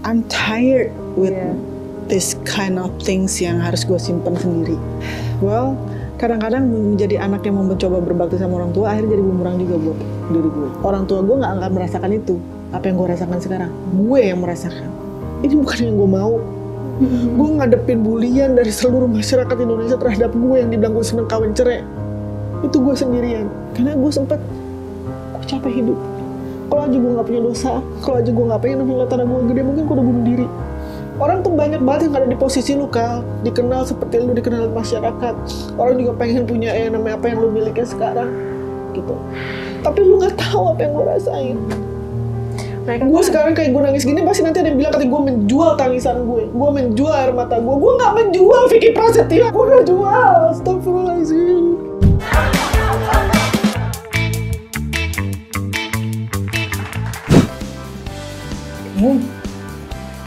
I'm tired with this kind of things yang harus gue simpan sendiri. Well, kadang-kadang menjadi anak yang mau mencoba berbakti sama orang tua akhirnya jadi bumerang juga buat diri gue. Orang tua gue nggak akan merasakan itu, apa yang gue rasakan sekarang. Gue yang merasakan. Ini bukan yang gue mau. Gue ngadepin bulian dari seluruh masyarakat Indonesia terhadap gue yang dibilang gue seneng kawin cerai. Itu gue sendirian. Karena gue sempet, gue capek hidup. Kalau aja gue nggak punya dosa, kalau aja gue nggak pengen ngeliat tanah gue gede, mungkin gue udah bunuh diri. Orang tuh banyak banget yang ada di posisi lu, Kal. Dikenal seperti lu, dikenal masyarakat. Orang juga pengen punya namanya apa yang lu miliki sekarang, gitu. Tapi lu nggak tahu apa yang gue rasain. Gue sekarang kayak gue nangis gini, pasti nanti ada yang bilang katanya gue menjual tangisan gue menjual air mata gue nggak menjual Vicky Prasetya, gue nggak jual. Astagfirullahaladzim.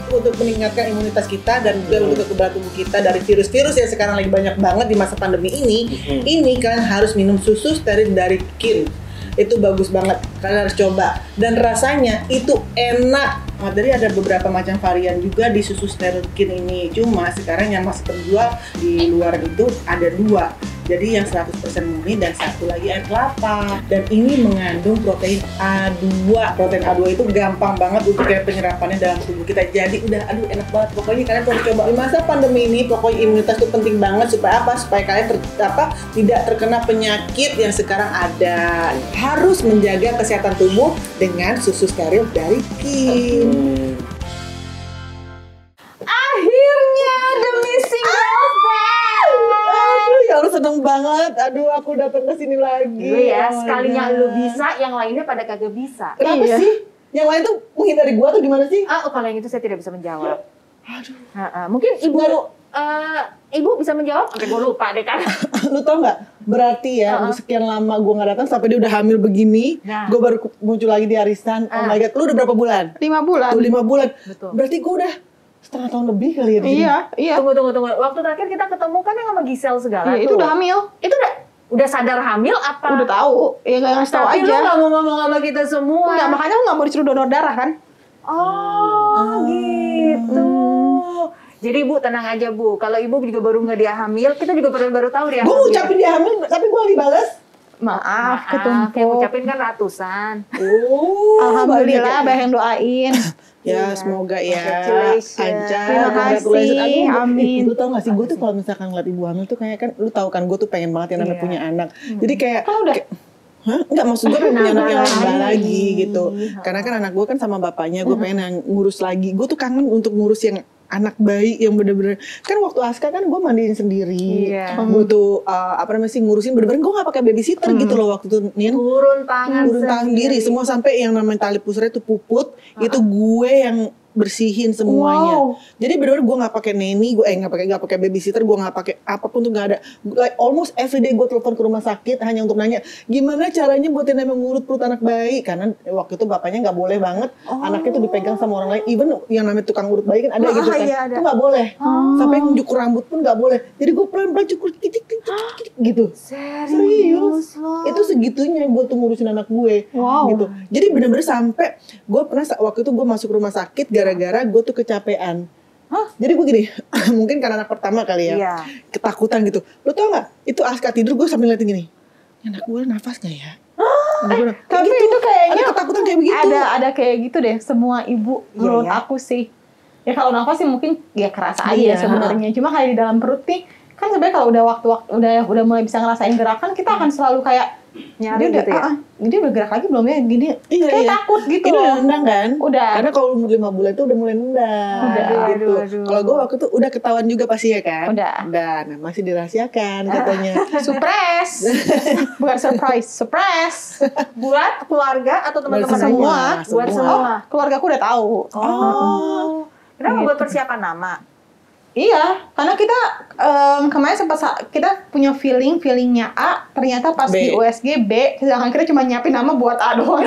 Untuk meningkatkan imunitas kita dan juga untuk kekebalan tubuh kita dari virus-virus yang sekarang lagi banyak banget di masa pandemi ini kalian harus minum susu steril dari Kin. Itu bagus banget, kalian harus coba. Dan rasanya itu enak. Jadi ada beberapa macam varian juga di susu steril Kin ini. Cuma sekarang yang masih terjual di luar itu ada 2. Jadi yang 100% murni dan satu lagi air kelapa. Dan ini mengandung protein A2. Protein A2 itu gampang banget untuk kayak penyerapannya dalam tubuh kita. Jadi udah enak banget. Pokoknya kalian perlu coba. Di masa pandemi ini pokoknya imunitas itu penting banget supaya apa? Supaya kalian tidak terkena penyakit yang sekarang ada. Harus menjaga kesehatan tubuh dengan susu steril dari Kin. Akhirnya The Missing Girls back. Ya Allah seneng banget. Aduh aku datang ke sini lagi. Iya ya, sekalinya lu bisa, yang lainnya pada kagak bisa. Kenapa sih? Yang lain tuh menghindari gua tuh gimana sih? Kalau yang itu saya tidak bisa menjawab. Aduh. Mungkin ibu bisa menjawab? Oke, gue lupa deh kan. Lu tau nggak? Berarti ya, udah sekian lama gue nggak datang sampai dia udah hamil begini, gue baru muncul lagi di arisan. Oh my god, lu udah berapa bulan? 5 bulan. Tuh 5 bulan. Betul. Berarti gue udah setengah tahun lebih kali ya di sini. Iya. Tunggu. Waktu terakhir kita ketemu kan yang sama Giselle segala. Iya, itu udah hamil. Itu udah sadar hamil apa? Udah tahu. Ya nggak ngasih tahu aja. Tapi lu nggak mau ngomong sama kita semua. Enggak, makanya aku nggak mau disuruh donor darah kan. Gitu. Jadi Bu tenang aja Bu. Kalau Ibu juga baru nggak dia hamil, kita juga baru tahu dia. Gue ucapin dia hamil, tapi gue lagi balas. Maaf, ketumpuk. Kayak ngucapin kan ratusan. Alhamdulillah, banyak yang doain. Ya semoga ya. Anca. Terima kasih. Amin. Lu tau gak sih, gue tuh kalau misalkan ngeliat ibu hamil tuh kayak kan, lu tau kan gue tuh pengen banget yang namanya punya anak. Jadi kayak Kan udah. Enggak, maksud gue pengen punya anak yang nambah lagi gitu. Karena kan anak gue kan sama bapaknya, gue pengen yang ngurus lagi. Gue tuh kangen untuk ngurus yang anak bayi yang bener-bener. Kan waktu Aska kan gue mandiin sendiri. Gue tuh ngurusin bener-bener, gue gak pakai babysitter gitu loh waktu itu. Turun tangan sendiri. Semua sampai yang namanya tali pusarnya itu puput, itu gue yang bersihin semuanya. Jadi benar-benar gue nggak pakai nanny, gue nggak pakai babysitter, gue nggak pakai apapun tuh nggak ada. Like almost every day gue telepon ke rumah sakit hanya untuk nanya gimana caranya buat yang namanya ngurut perut anak bayi, karena waktu itu bapaknya nggak boleh banget anaknya tuh dipegang sama orang lain. Even yang namanya tukang urut bayi kan ada gitu kan, itu nggak boleh. Sampai nyukur rambut pun nggak boleh. Jadi gue pelan-pelan cukur titik gitu. Serius? Itu segitunya gue tuh ngurusin anak gue. Gitu. Jadi benar-benar sampai gue pernah waktu itu gue masuk rumah sakit gara-gara gue tuh kecapean. Jadi gue gini, mungkin karena anak pertama kali ya, ketakutan gitu. Lo tau gak, itu Aska tidur gue sambil ngeliatin gini, anak gue nafas gak ya? Tapi gitu. itu kayaknya ada ketakutan kayak begitu. Ada kayak gitu deh, semua ibu menurut aku sih. Ya kalau nafas sih mungkin ya kerasa aja sebenarnya. Cuma kayak di dalam perut nih, kan sebenarnya kalau udah waktu-waktu udah mulai bisa ngerasain gerakan, kita akan selalu kayak nyari gitu ya. Dia udah gerak lagi belum ya? Gini, kayak takut gitu. Ini udah nendang kan? Udah. Karena kalau umur 5 bulan itu udah mulai nendang. Gitu. Kalau gue waktu itu udah ketahuan juga pasti ya kan? Udah. Dan masih dirahasiakan katanya. Surprise. Bukan surprise. Buat keluarga atau teman-teman semua. Buat semua. Keluarga aku udah tahu. Kenapa buat persiapan nama? Iya, karena kita kemarin sempat kita punya feelingnya A, ternyata pas di USG B, sedangkan kita cuma nyiapin nama buat A doang.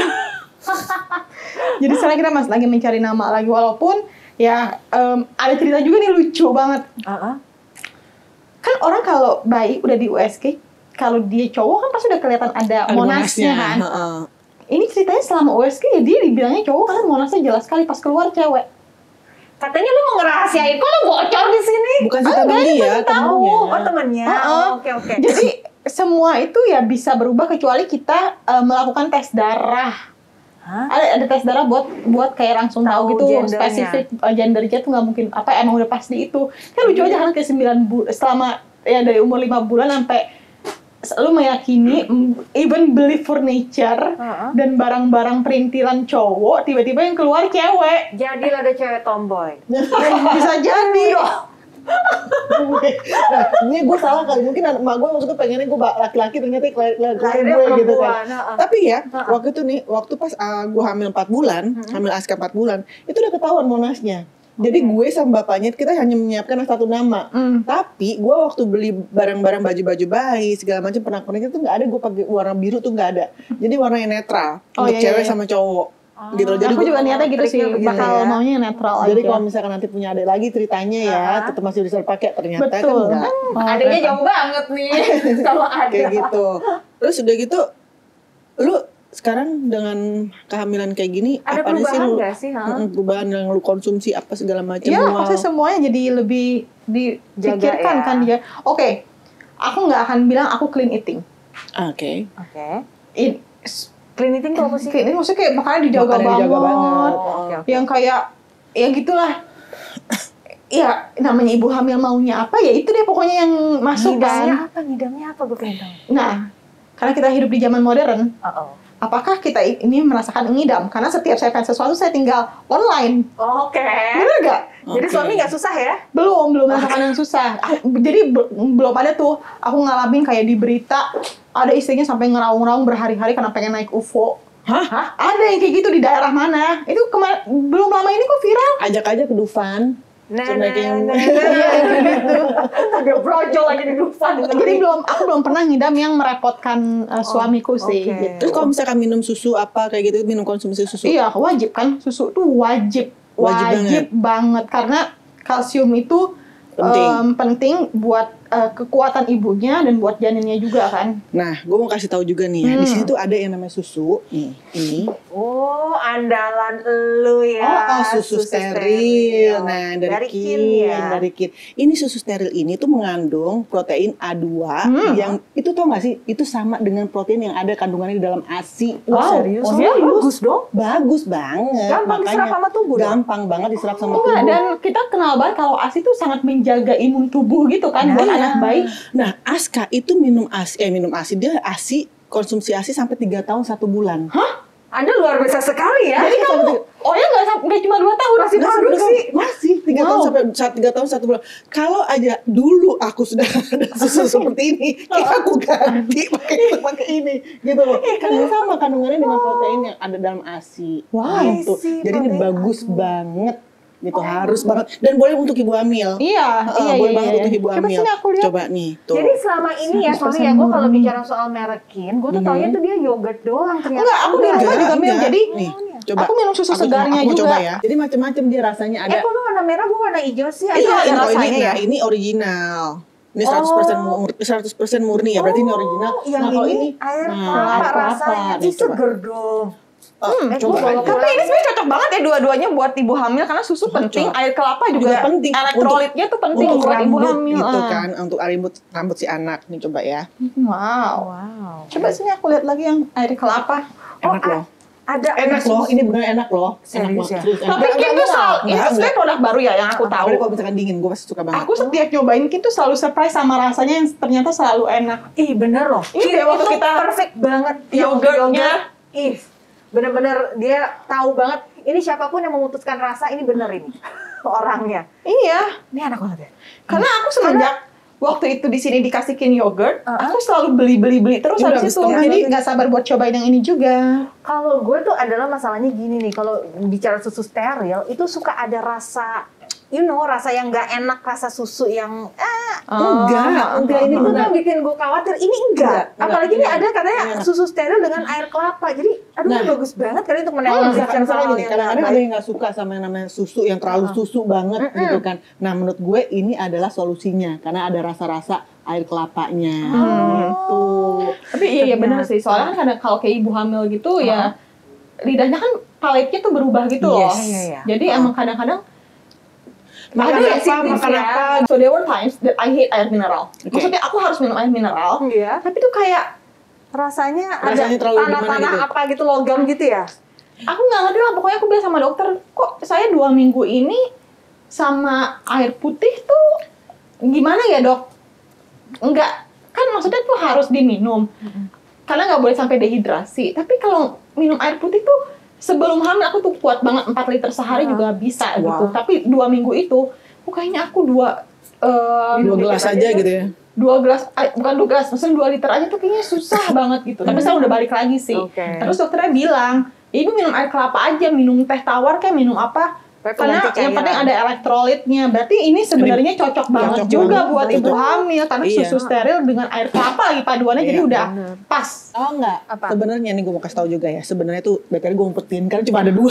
Jadi sekarang kita masih lagi mencari nama lagi, walaupun ya ada cerita juga nih lucu banget. Kan orang kalau bayi udah di USG, kalau dia cowok kan pasti udah kelihatan ada monasnya kan. Ini ceritanya selama USG ya dia dibilangnya cowok karena monasnya jelas sekali, pas keluar cewek. Katanya lu mau ngerahasiain, kok lu bocor di sini? Bukan si temen dia, temennya. Oh, temennya. Oke. Jadi semua itu ya bisa berubah kecuali kita melakukan tes darah. Ada tes darah buat kayak langsung tahu gitu gendernya. spesifik gendernya tuh nggak mungkin emang udah pasti itu. Kan lucu aja kan kayak 9 bulan selama ya dari umur 5 bulan sampai lu meyakini even beli furniture dan barang-barang perintilan cowok tiba-tiba yang keluar cewek. Jadilah ada cewek tomboy. Bisa jadi. Nah, ini gue salah kali, mungkin emak gue waktu itu pengennya gue laki-laki, ternyata Lahirnya gue gitu kan. perempuan, Tapi ya, waktu itu nih, waktu pas gue hamil 4 bulan, hamil Aska 4 bulan, itu udah ketahuan Monasnya. Jadi gue sama bapaknya kita hanya menyiapkan satu nama. Tapi gue waktu beli barang-barang baju-baju bayi segala macam pernak-pernik itu nggak ada, gue pakai warna biru tuh nggak ada. Jadi warna yang netral untuk cewek sama cowok. Gitu. Jadi aku juga niatnya gitu sih, bakal maunya netral aja. Jadi kalau misalkan nanti punya adik lagi ceritanya ya, tetap masih bisa pakai, ternyata betul. kan enggak. Adanya jauh banget nih kalau ada. Kayak gitu. Terus udah gitu, lu sekarang dengan kehamilan kayak gini, ada apa perubahan sih nggak sih? Perubahan yang lu konsumsi apa segala macam? Ya, pasti semuanya jadi lebih dipikirkan ya. kan dia. Oke, aku nggak akan bilang aku clean eating. Oke. Clean eating tuh apa sih? Clean eating maksudnya kayak makannya dijaga banget. Yang kayak ya gitulah. Ya namanya ibu hamil maunya apa ya itu deh pokoknya yang masuk kan. Ngidamnya apa gue pengen tahu. Nah, karena kita hidup di zaman modern. Apakah kita ini merasakan ngidam? Karena setiap saya pengen sesuatu saya tinggal online. Oke. Bener gak? Jadi suami nggak susah ya? Belum merasakan yang susah. Jadi belum ada tuh. Aku ngalamin kayak di berita ada istrinya sampai ngeraung-raung berhari-hari karena pengen naik UFO. Hah? Ada yang kayak gitu di daerah mana? Itu belum lama ini kok viral. Ajak aja ke Dufan. Ada brojol lagi di Dufan. Jadi aku belum pernah ngidam yang merepotkan suamiku sih. Gitu. Terus kalau misalkan minum susu apa kayak gitu, minum konsumsi susu? Iya, wajib kan. Susu tuh wajib banget. Karena kalsium itu penting buat kekuatan ibunya dan buat janinnya juga kan. Nah, gue mau kasih tahu juga nih ya. Di sini tuh ada yang namanya susu. Nih, ini. Oh, andalan lu ya. Susu steril. Nah, dari Kin. Ini susu steril ini tuh mengandung protein A2 yang itu tau gak sih? Itu sama dengan protein yang ada kandungannya di dalam ASI. Wow, serius? Bagus dong. Bagus banget. Gampang diserap sama tubuh. Gampang banget diserap sama tubuh. Dan kita kenal banget kalau ASI itu sangat menjaga imun tubuh gitu kan buat anak bayi. Nah, Aska itu minum ASI. Dia ASI, konsumsi ASI sampai 3 tahun 1 bulan. Hah? Anda luar biasa sekali ya. Jadi kamu, nggak cuma 2 tahun masih produksi. Masih 3 tahun sampai 3 tahun 1 bulan. Kalau aja dulu aku sudah ada susu seperti ini, aku ganti pakai ini, gitu loh. Karena sama kandungannya dengan protein yang ada dalam ASI. Gitu. Jadi ini bagus banget. Gitu harus banget, dan boleh untuk ibu hamil. Boleh banget untuk ibu hamil. Coba nih tuh. Jadi selama ini ya, sorry ya, gue kalau bicara soal merekin, gue tuh taunya tuh dia yogurt doang ternyata. Enggak, aku di rumah juga minum. Jadi nih, coba. Aku minum susu segarnya aku juga. Coba ya. Jadi macam-macam dia rasanya ada. Kok lu warna merah, gue warna hijau sih? Iya, ada rasanya ya. Ini original. Ini 100% murni ya, berarti ini original. Yang kalau ini air kelapa rasanya, ini seger dong. Coba. Tapi ini sebenarnya cocok banget ya dua-duanya buat ibu hamil karena susu penting, air kelapa juga penting. Elektrolitnya tuh penting untuk buat ibu hamil. Gitu kan, untuk rambut si anak nih, coba ya. Wow. Coba sini aku lihat lagi yang air kelapa. Enak loh. Ada enak loh, ini benar enak loh. Serius ya? Tapi Kin tuh ini sebenarnya produk baru ya yang aku tahu. Kalau misalkan dingin, gue pasti suka banget. Aku setiap nyobain Kin tuh selalu surprise sama rasanya yang ternyata selalu enak. Ih bener loh. Ini waktu kita perfect banget. Yogurtnya. Bener-bener dia tahu banget. Ini siapapun yang memutuskan rasa ini bener ini orangnya. Iya. Ini enak banget ya. Karena aku semenjak waktu itu di sini dikasihin yogurt, aku selalu beli terus habis itu. Jadi nggak sabar buat cobain yang ini juga. Kalau gue tuh adalah masalahnya gini nih, kalau bicara susu steril itu suka ada rasa, rasa yang nggak enak, rasa susu yang enggak ini itu kan bikin gue khawatir. Ini enggak. Apalagi ini ada katanya susu steril dengan air kelapa. Jadi ini bagus banget kali untuk menelurkan hal yang kadang-kadang ada yang nggak suka sama yang namanya susu yang terlalu susu banget gitu kan. Nah, menurut gue ini adalah solusinya karena ada rasa-rasa air kelapanya gitu. Tapi iya benar sih. Soalnya kan kalau kayak ibu hamil gitu ya lidahnya kan paletnya tuh berubah gitu loh. Jadi emang kadang-kadang Makan Ada apa, sensitif makan ya. apa. So there were times that I hate air mineral. Oke. Maksudnya aku harus minum air mineral, Iya. tapi tuh kayak Rasanya Rasanya ada terlalu gimana tanah-tanah gitu? apa gitu, logam gitu ya? aku nggak ngerti lah. Pokoknya aku bilang sama dokter, kok saya 2 minggu ini sama air putih tuh gimana ya dok? Enggak, kan maksudnya tuh harus diminum. Karena nggak boleh sampai dehidrasi. Tapi kalau minum air putih tuh sebelum hamil aku tuh kuat banget 4 liter sehari juga bisa gitu. Tapi 2 minggu itu, kayaknya aku 2 gelas aja gitu ya. 2 gelas, bukan 2 gelas, maksudnya 2 liter aja tuh kayaknya susah banget gitu. Tapi saya udah balik lagi sih. Oke. Terus dokternya bilang, ibu minum air kelapa aja, minum teh tawar kayak minum apa. Karena Pengganti yang penting cairan. ada elektrolitnya. Berarti ini sebenarnya cocok banget juga banget, buat ibu betul. hamil. Karena Iya. susu steril dengan air kelapa lagi paduannya, jadi Iya, udah bener. pas. Oh enggak, Apa? sebenarnya nih gue mau kasih tahu juga ya. Sebenarnya tuh BTW gue umpetin karena cuma ada 2.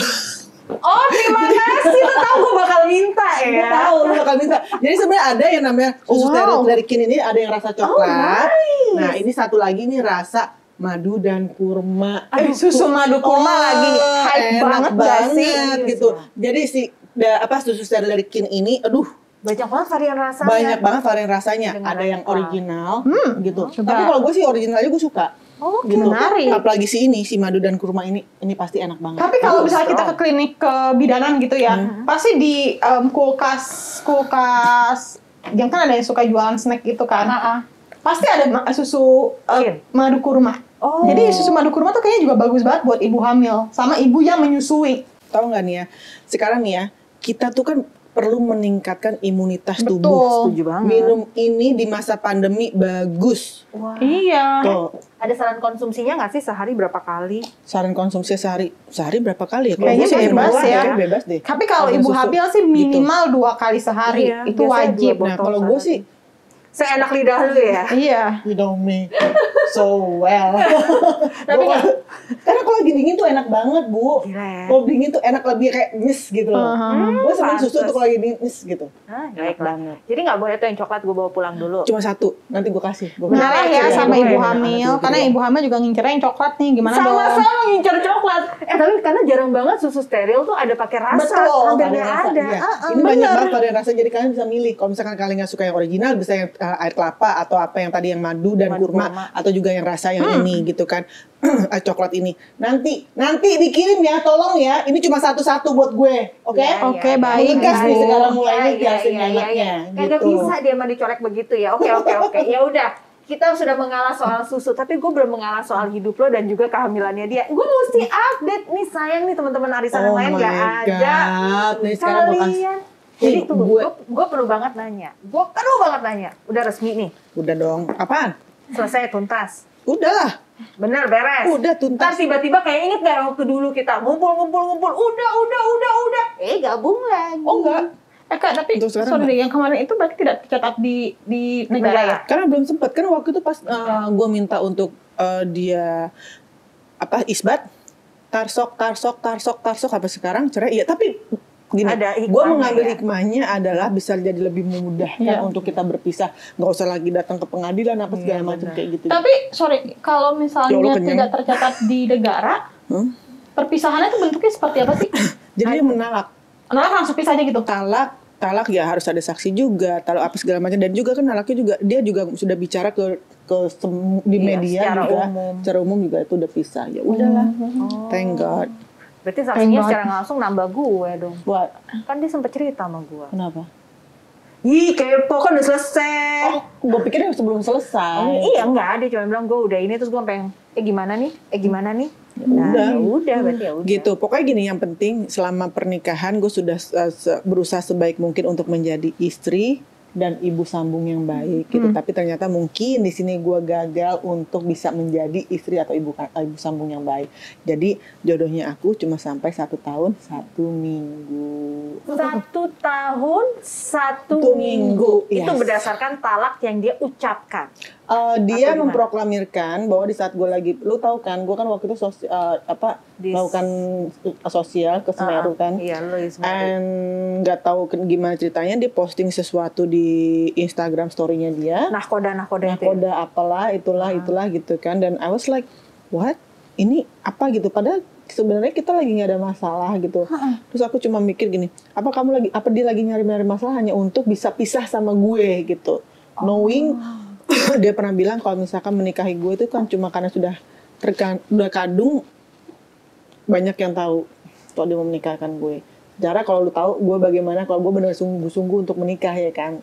Oh, terima kasih. Lo tau gue bakal minta ya. Gue tahu lu bakal minta. Jadi sebenarnya ada yang namanya susu Wow. steril dari Kin ini, ada yang rasa coklat. nice. Nah ini satu lagi nih rasa madu dan kurma. Susu madu kurma lagi hype enak banget gak sih? gitu. Jadi susu steril dari Kin ini, aduh Banyak banget varian rasanya. banyak banget varian rasanya. Dengan Ada yang apa? original gitu. coba. Tapi kalau gue sih original aja gue suka. Oh, Gitu. menarik. Apalagi si madu dan kurma ini pasti enak banget. Tapi kalau misalnya kita ke klinik kebidanan gitu ya, pasti di kulkas yang kan ada yang suka jualan snack gitu kan. Pasti ada susu Kin. madu kurma. Oh. Jadi susu madu kurma tuh kayaknya juga bagus banget buat ibu hamil sama ibu yang menyusui. Tahu nggak nih ya, sekarang nih ya, kita tuh kan perlu meningkatkan imunitas Betul. tubuh. Setuju banget. Minum ini di masa pandemi bagus. Wah. Iya. Tuh, Ada saran konsumsinya nggak sih sehari berapa kali? saran konsumsi sehari berapa kali ya? Kalau Kayaknya gue sih bebas minum ya. kayaknya bebas deh. Tapi kalau Sama ibu susu. hamil sih minimal 2 kali sehari. Iya, Itu biasanya wajib. 2 Nah kalau gue sih, Seenak lidah lu ya. Iya. you know me so well. Tapi Karena kalau lagi dingin tuh enak banget bu. Gila ya. Kalau dingin tuh enak lebih kayak nyes gitu loh. Gue seneng susu tuh kalau lagi dingin nyes gitu. Ah, Enak baiklah. banget. Jadi nggak boleh tuh yang coklat gue bawa pulang dulu. Cuma 1, nanti gue kasih. Ngalah ya sama ibu hamil, karena ibu ibu hamil juga ngincernya yang coklat nih, gimana dong? Sama-sama ngincer coklat. Tapi karena jarang banget susu steril tuh ada pakai rasa. Betul, Hampir Varian nggak rasa, ada. iya. Ah, Ini banyak banget varian rasa, jadi kalian bisa milih. Kalau misalkan kalian nggak suka yang original, bisa yang air kelapa atau apa yang tadi yang madu dan Madu kurma, kurma. atau juga yang rasa yang ini gitu kan, coklat ini. Nanti dikirim ya, tolong ya. Ini cuma satu-satu buat gue, oke? Iya, Oke, iya, baik. Ngegas nih Bu. sekarang mulai Iya, ini iya, jelasin iya, enaknya, iya. Kagak gitu. bisa dia mah dicolek begitu ya. Oke. Ya udah. Kita sudah mengalah soal susu, tapi gue belum mengalah soal hidup lo dan juga kehamilannya dia. Gue mesti update nih, sayang nih teman-teman arisan yang lain nggak ada. Nih sekarang gue kasih. Kalian. Jadi Nih, tunggu, gue- gue perlu banget nanya. Udah resmi nih, Udah dong. Apaan? selesai tuntas. Udah lah. Bener beres. Udah tuntas. Ntar tiba-tiba kayak inget gak waktu dulu kita ngumpul. Udah. Gabung lagi. Oh enggak. Kak, tapi Untuk sekarang sorry deh, yang kemarin itu berarti tidak tercatat di negara ya? Karena belum sempat. Kan waktu itu pas gue minta untuk dia isbat, tarsok sampai sekarang cerai. Iya, tapi gini, Ada gue hikmahnya mengambil ya. hikmahnya adalah bisa jadi lebih memudahkan Iya. untuk kita berpisah. Nggak usah lagi datang ke pengadilan apa segala macam kayak gitu. Tapi sorry, kalau Ya misalnya Allah, kenyang. tidak tercatat di negara, perpisahannya itu bentuknya seperti apa sih? Jadi dia menalak. Anak langsung pisah aja gitu. Talak ya harus ada saksi juga, talak apa segala macam, dan juga kan talaknya juga dia juga sudah bicara di Iya, media secara juga, umum. secara umum juga itu udah pisah. Ya udahlah, thank God. Berarti saksinya Thank God. secara nggak langsung nambah gue dong. Buat Kan dia sempet cerita sama gue. kenapa? Ih, kepo kan udah selesai. Gue pikirnya sebelum selesai. Iya enggak, dia cuma bilang gue udah ini, terus gue pengen gimana nih? udah. Udah, berarti ya udah. Gitu. Pokoknya gini, yang penting selama pernikahan gue sudah berusaha sebaik mungkin untuk menjadi istri dan ibu sambung yang baik gitu. Tapi ternyata mungkin di sini gue gagal untuk bisa menjadi istri atau ibu sambung yang baik. Jadi jodohnya aku cuma sampai 1 tahun 1 minggu. 1 tahun 1 1 minggu. minggu, Itu yes. berdasarkan talak yang dia ucapkan. Dia Atau gimana? memproklamirkan bahwa di saat gue lagi, lu tahu kan, gue kan waktu itu melakukan sosial ke Semeru kan. Iya, lu Ismail. And nggak tahu gimana ceritanya, dia posting sesuatu di Instagram story-nya dia. Nahkoda itu. ya? Nakoda apalah, itulah gitu kan. Dan I was like, what? Ini apa gitu? Padahal sebenarnya kita lagi nggak ada masalah gitu. Terus aku cuma mikir gini, apa dia lagi nyari masalah hanya untuk bisa pisah sama gue gitu. Knowing dia pernah bilang kalau misalkan menikahi gue itu kan cuma karena sudah kadung, banyak yang tahu kalau dia mau menikahkan gue. Secara kalau lu tahu gue bagaimana kalau gue benar sungguh-sungguh untuk menikah ya kan,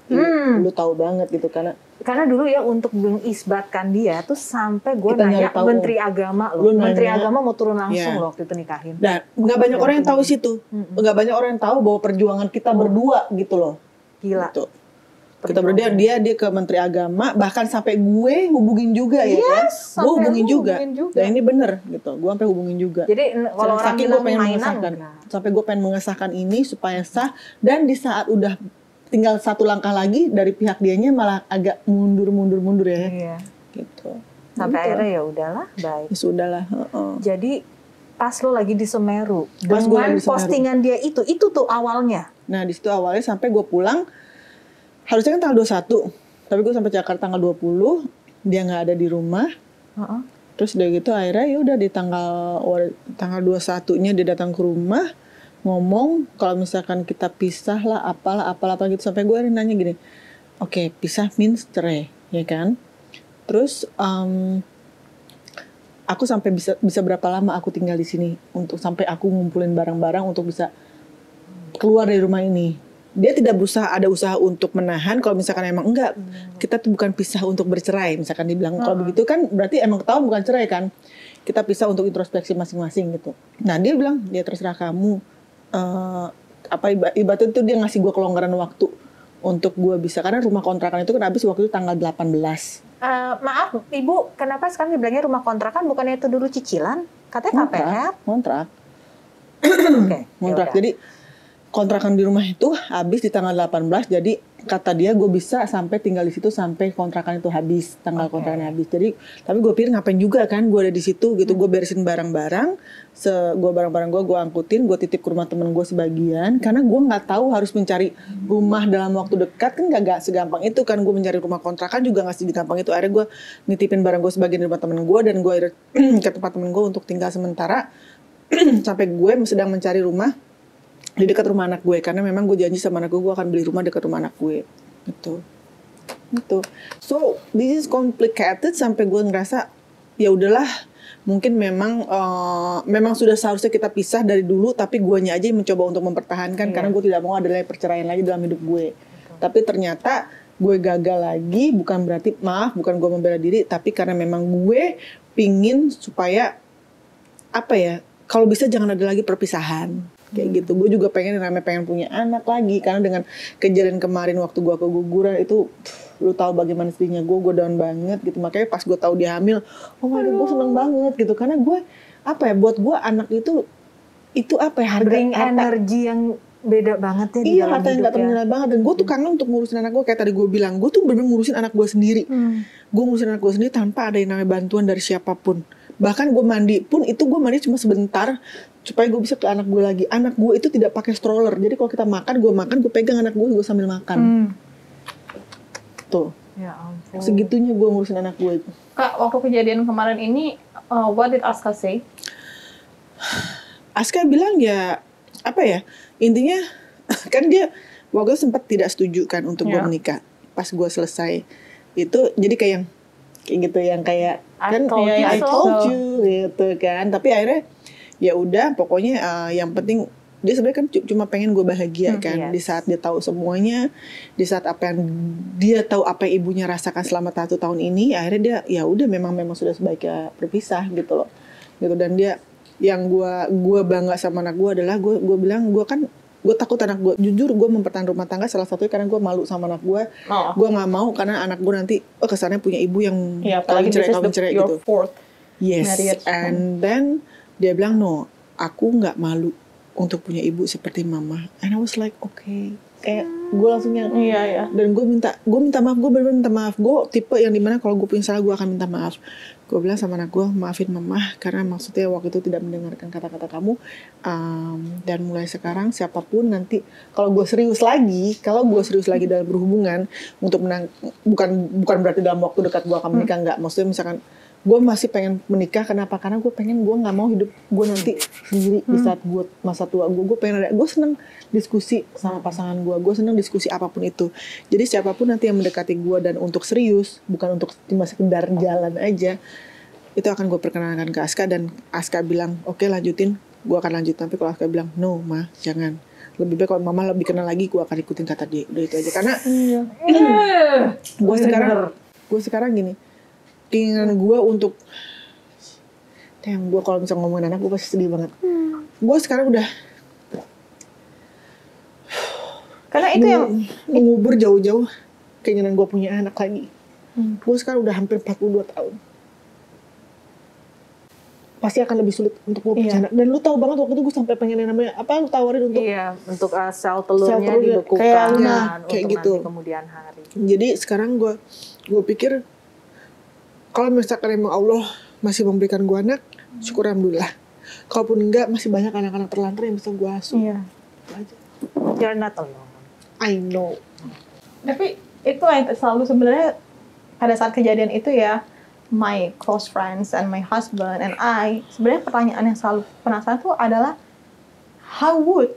lu tahu banget gitu karena dulu ya untuk mengisbatkan dia tuh sampai gue kita nanya tahu, Menteri Agama loh, Menteri Agama mau turun langsung loh waktu itu nikahin. Dan nggak banyak orang yang tahu situ, nggak banyak orang yang tahu bahwa perjuangan kita berdua gitu loh. Gila. Gitu. Kita berdua dia ke Menteri Agama, bahkan sampai gue hubungin juga ya kan, gue hubungin juga. Dan ini bener gitu, gue sampai hubungin juga. Jadi kalau orang bilang mainan, sampai gue pengen mengesahkan ini supaya sah, dan di saat udah tinggal satu langkah lagi dari pihak dianya malah agak mundur ya. Iya. Gitu. Sampai gitu. akhirnya ya udahlah, baik. Ya sudahlah. Jadi pas lo lagi di Semeru, dengan postingan dia itu tuh awalnya. Nah di situ awalnya sampai gue pulang, harusnya kan tanggal 21, tapi gue sampai Jakarta tanggal 20, dia nggak ada di rumah. Terus udah gitu akhirnya ya udah di tanggal 21-nya dia datang ke rumah, ngomong kalau misalkan kita pisah lah apalah gitu, sampai gue nanya gini, oke, pisah means cerai ya kan. Terus aku sampai bisa berapa lama aku tinggal di sini untuk sampai aku ngumpulin barang-barang untuk bisa keluar dari rumah ini. Dia tidak ada usaha untuk menahan kalau misalkan emang enggak, kita tuh bukan pisah untuk bercerai misalkan dibilang. Kalau begitu kan berarti emang ketahuan bukan cerai kan, kita pisah untuk introspeksi masing-masing gitu. Nah dia bilang dia terserah kamu, ibaratnya itu dia ngasih gue kelonggaran waktu untuk gue bisa, karena rumah kontrakan itu kan habis waktu itu tanggal 18. Maaf Ibu, kenapa sekarang dibilangnya rumah kontrakan, bukannya itu dulu cicilan? Katanya KPR. Kontrak. Oke, kontrak. Jadi kontrakan di rumah itu habis di tanggal 18, jadi kata dia gue bisa sampai tinggal di situ sampai kontrakan itu habis, tanggal kontrakannya habis. Jadi tapi gue pikir ngapain juga kan gue ada di situ gitu, gue beresin barang-barang, barang-barang gue angkutin, gue titip ke rumah temen gue sebagian, karena gue nggak tahu harus mencari rumah dalam waktu dekat kan nggak segampang itu kan, gue mencari rumah kontrakan juga nggak segampang itu. Akhirnya gue nitipin barang gue sebagian di rumah temen gue, dan gue akhirnya ke tempat temen gue untuk tinggal sementara sampai gue sedang mencari rumah di dekat rumah anak gue, karena memang gue janji sama anak gue akan beli rumah dekat rumah anak gue gitu. So this is complicated sampai gue ngerasa ya udahlah, mungkin memang sudah seharusnya kita pisah dari dulu, tapi guanya aja yang mencoba untuk mempertahankan karena gue tidak mau ada lagi perceraian lagi dalam hidup gue. Tapi ternyata gue gagal lagi, bukan berarti bukan gue membela diri, tapi karena memang gue pingin supaya kalau bisa jangan ada lagi perpisahan. Kayak gitu. Gue juga pengen punya anak lagi, karena dengan kejadian kemarin waktu gue keguguran itu, lu tahu bagaimana sedihnya gue down banget gitu. Makanya pas gue tahu dia hamil, oh my god, gue seneng banget gitu, karena gue buat gue anak itu harga energi yang beda banget ya di dalam harta yang gak ternilai banget. Dan gue tuh kangen untuk ngurusin anak gue, kayak tadi gue bilang, gue tuh bener-bener ngurusin anak gue sendiri. Gue ngurusin anak gue sendiri tanpa ada yang namanya bantuan dari siapapun. Bahkan gue mandi pun itu gue mandi cuma sebentar supaya gue bisa ke anak gue lagi. Anak gue itu tidak pakai stroller, jadi kalau kita makan, gue pegang anak gue sambil makan. Tuh. Ya ampun. Segitunya gue ngurusin anak gue itu. Kak, waktu kejadian kemarin ini, what did Aska say? Aska bilang intinya kan dia waktu itu sempat tidak setuju kan untuk gue menikah. Pas gue selesai itu jadi kayak gitu yang kayak I told you gitu kan. Tapi akhirnya ya udah, pokoknya yang penting dia sebenarnya kan cuma pengen gue bahagia kan. Di saat dia tahu semuanya, di saat apa yang dia tahu apa yang ibunya rasakan selama 1 tahun ini, akhirnya dia ya udah memang sudah sebaiknya berpisah gitu loh. Gitu. Dan dia yang gue bangga sama anak gue adalah gue bilang gue takut anak gue, jujur gue mempertahankan rumah tangga salah satunya karena gue malu sama anak gue. Gue nggak mau karena anak gue nanti kesannya punya ibu yang kawin cerai gitu. Yes, and then dia bilang no, aku nggak malu untuk punya ibu seperti mama. And I was like okay, kayak gue langsung yang dan gue minta maaf, gue benar-benar minta maaf. Gue tipe yang dimana kalau gue punya salah gue akan minta maaf. Gue bilang sama anak gue, maafin mama karena maksudnya waktu itu tidak mendengarkan kata-kata kamu, dan mulai sekarang siapapun nanti kalau gue serius lagi dalam berhubungan untuk bukan berarti dalam waktu dekat gue akan menikah, enggak. Maksudnya misalkan gue masih pengen menikah. Kenapa? Karena gue pengen, gue nggak mau hidup gue nanti sendiri di saat gue masa tua gue pengen ada, gue seneng diskusi sama pasangan gue seneng diskusi apapun itu. Jadi siapapun nanti yang mendekati gue dan untuk serius, bukan untuk cuma sekedar jalan aja, itu akan gue perkenalkan ke Aska. Dan Aska bilang oke, lanjutin, gue akan lanjut. Tapi kalau Aska bilang no ma, jangan, lebih baik kalau mama lebih kenal lagi, gue akan ikutin kata dia. Udah itu aja. Karena gue sekarang gini, keinginan gue untuk gue kalau misalnya ngomongin anak gue pasti sedih banget. Gue sekarang udah karena itu yang mengubur jauh-jauh keinginan gue punya anak lagi. Gue sekarang udah hampir 42 tahun. Pasti akan lebih sulit untuk gue punya anak. Dan lu tahu banget waktu itu gue sampai pengen yang namanya apa, lu tawarin untuk untuk sel telurnya dibekukan kayak untuk gitu nanti kemudian hari. Jadi sekarang gue pikir kalau misalkan emang Allah masih memberikan gue anak, syukur alhamdulillah. Kalaupun enggak, masih banyak anak-anak terlantar yang bisa gue asuh. iya. Itu aja. You're not alone. I know. Tapi itu yang selalu sebenarnya pada saat kejadian itu ya, my close friends and my husband and I, sebenarnya pertanyaan yang selalu penasaran tuh adalah how would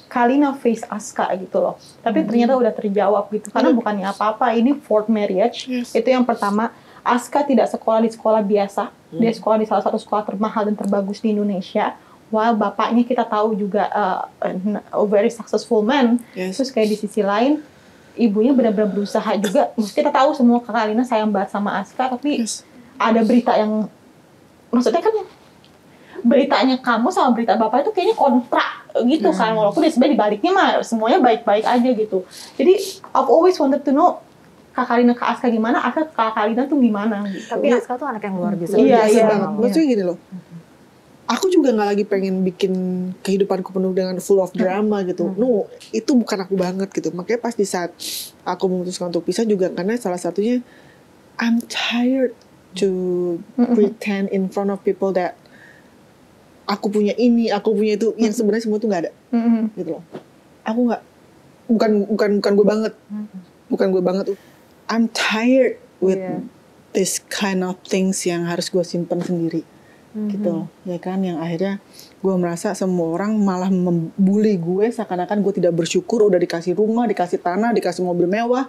Kalina face Aska gitu loh. Tapi ternyata udah terjawab gitu. Karena bukannya apa-apa, ini fourth marriage. Yes. Itu yang pertama. Aska tidak sekolah di sekolah biasa. Dia sekolah di salah satu sekolah termahal dan terbagus di Indonesia. While bapaknya kita tahu juga a very successful man. Yes. Terus kayak di sisi lain, ibunya benar-benar berusaha juga. Kita tahu semua Kak Kalina sayang banget sama Aska, tapi ada berita yang, maksudnya kan beritanya kamu sama berita bapak itu kayaknya kontrak gitu kan. Walaupun sebenarnya dibaliknya mah semuanya baik-baik aja gitu. Jadi I've always wanted to know Kak Kalina ke Aska gimana, Aska ke Kak Kalina tuh gimana gitu. Tapi Aska tuh anak yang luar biasa. Iya, Biasa iya. banget. Maksudnya gini loh. Aku juga nggak lagi pengen bikin kehidupanku penuh dengan full of drama gitu. No, itu bukan aku banget gitu. Makanya pas di saat aku memutuskan untuk pisah juga karena salah satunya I'm tired to pretend in front of people that aku punya ini, aku punya itu, yang sebenarnya semua itu nggak ada, gitu loh. Aku nggak, bukan gue banget, bukan gue banget. I'm tired with this kind of things yang harus gue simpan sendiri, gitu, ya kan? Yang akhirnya gue merasa semua orang malah membuli gue seakan-akan gue tidak bersyukur udah dikasih rumah, dikasih tanah, dikasih mobil mewah,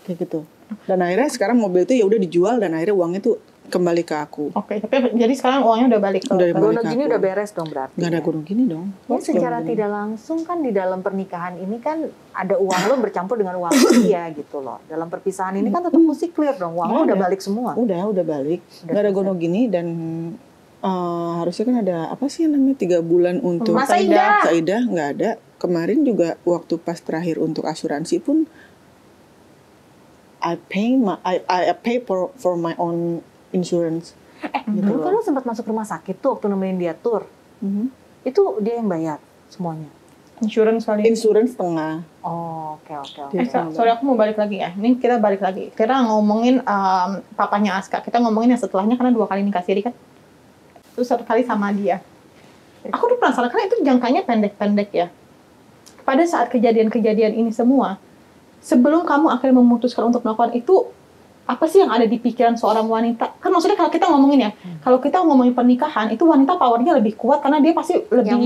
kayak gitu. Dan akhirnya sekarang mobil itu ya udah dijual dan akhirnya uangnya tuh kembali ke aku. Oke, tapi jadi sekarang uangnya udah balik ke Gonok gini udah beres dong berarti. Gak ada gunung gini dong. Ya, secara tidak langsung kan di dalam pernikahan ini kan ada uang lo bercampur dengan uang dia gitu loh. Dalam perpisahan ini kan tetap mesti clear dong. Uang lo udah balik semua. Udah balik. Gak ada gunung gini dan harusnya kan ada apa sih yang namanya 3 bulan untuk Saidah nggak ada. Kemarin juga waktu pas terakhir untuk asuransi pun I pay for my own insurance. Dulu kan lo sempat masuk rumah sakit tuh waktu nemenin dia tur. Itu dia yang bayar semuanya. insurance kali. Insurance setengah. Oh, oke. Sorry aku mau balik lagi ya. Ini kita balik lagi. Kita ngomongin papanya Aska. Kita ngomongin yang setelahnya karena 2 kali nikah siri kan. Terus 1 kali sama dia. Aku tuh penasaran karena itu jangkanya pendek-pendek ya. Pada saat kejadian-kejadian ini semua, sebelum kamu akhirnya memutuskan untuk melakukan itu, apa sih yang ada di pikiran seorang wanita? Kan maksudnya kalau kita ngomongin ya, kalau kita ngomongin pernikahan, itu wanita powernya lebih kuat karena dia pasti lebih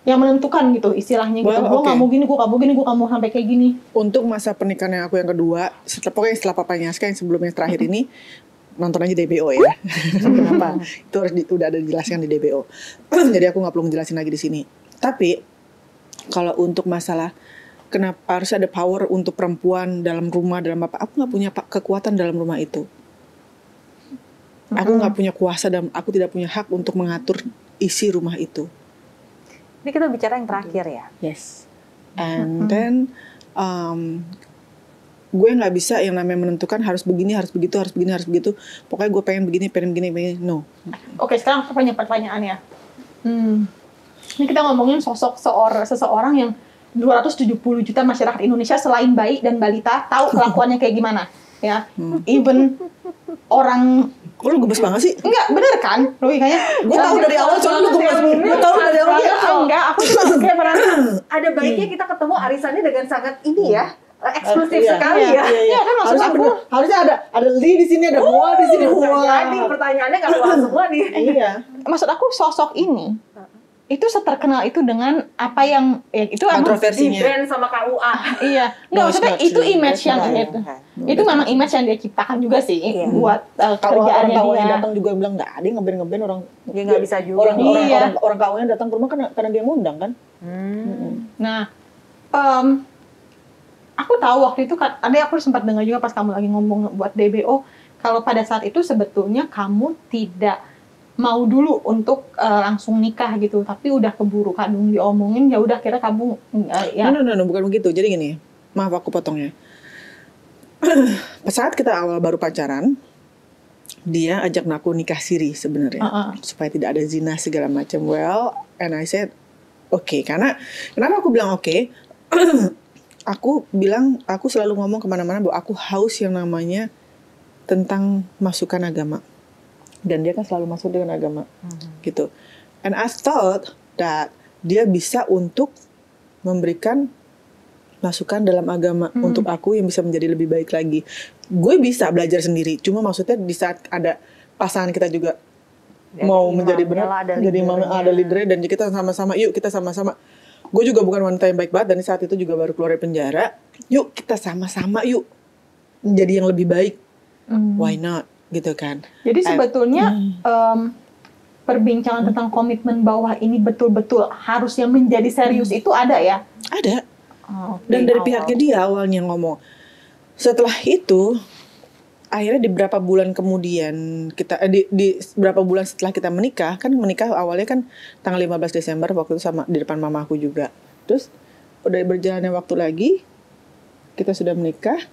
yang menentukan gitu istilahnya gitu. Gue nggak mau gini, gue nggak mau sampai kayak gini. Untuk masa pernikahan yang aku yang kedua, pokoknya setelah papanya Aska yang sebelumnya terakhir ini, nonton aja DBO ya. Kenapa? Itu harus udah ada dijelaskan di DBO. Jadi aku nggak perlu ngejelasin lagi di sini. Tapi kalau untuk masalah kenapa harus ada power untuk perempuan dalam rumah, dalam apa? Aku nggak punya kekuatan dalam rumah itu. Aku nggak punya kuasa dan aku tidak punya hak untuk mengatur isi rumah itu. Ini kita bicara yang terakhir ya. Yes. And then gue nggak bisa yang namanya menentukan harus begini, harus begitu, harus begini, harus begitu. Pokoknya gue pengen begini. No. Oke, sekarang aku punya pertanyaannya. Ini kita ngomongin sosok seseorang yang 270 juta masyarakat Indonesia selain bayi dan balita tahu kelakuannya kayak gimana, ya. Even orang. Kok lu gemes banget sih? Enggak, bener kan? Logikanya. Gue tahu dari awal soalnya lu gemes. Gue tahu dari awal. Enggak, aku cuma kayak pernah. Ada baiknya kita ketemu arisannya dengan sangat ini ya, eksklusif Iya, sekali ya. Iya, kan maksud harusnya aku. harusnya ada li di sini, ada mua di sini. Jadi pertanyaannya nggak keluar semua nih. Iya. Maksud aku sosok ini itu seterkenal itu dengan apa yang ya, itu emang Kontroversinya. Di brand sama KUA. iya. No, Nggak, maksudnya it's not itu true. image That's yang not itu. true. Itu memang image yang dia ciptakan juga sih Iya. buat Kalau orang kerjaannya KUA yang dia. datang juga bilang nggak ada yang ngeband orang. Ya nggak bisa juga. Iya. Orang KUA yang datang ke rumah karena dia ngundang kan. Nah, aku tahu waktu itu kan, tadi aku sempat dengar juga pas kamu lagi ngomong buat DBO, kalau pada saat itu sebetulnya kamu tidak mau dulu untuk langsung nikah gitu, tapi udah keburu kadung diomongin, ya udah kira kamu ya. No, bukan begitu. Jadi gini, maaf aku potongnya. Saat kita awal baru pacaran, dia ajak aku nikah siri sebenarnya, supaya tidak ada zina segala macam. Well, and I said, oke. Karena kenapa aku bilang oke? Aku bilang, aku selalu ngomong kemana-mana bahwa aku haus yang namanya tentang masukan agama. Dan dia kan selalu masuk dengan agama, gitu. And I thought that dia bisa untuk memberikan masukan dalam agama untuk aku yang bisa menjadi lebih baik lagi. Gue bisa belajar sendiri, cuma maksudnya di saat ada pasangan kita juga mau menjadi benar, jadi ada leadernya dan kita sama-sama, yuk kita sama-sama. Gue juga bukan wanita yang baik banget dan saat itu juga baru keluar dari penjara. Yuk kita sama-sama yuk menjadi yang lebih baik. Why not? Gitu kan. Jadi sebetulnya perbincangan tentang komitmen bahwa ini betul-betul harusnya menjadi serius itu ada ya? Ada. Dan dari pihaknya dia awalnya ngomong. Setelah itu, akhirnya di beberapa bulan kemudian kita di beberapa bulan setelah kita menikah, kan menikah awalnya kan tanggal 15 Desember waktu itu sama di depan mamaku juga. Terus udah berjalannya waktu lagi, kita sudah menikah.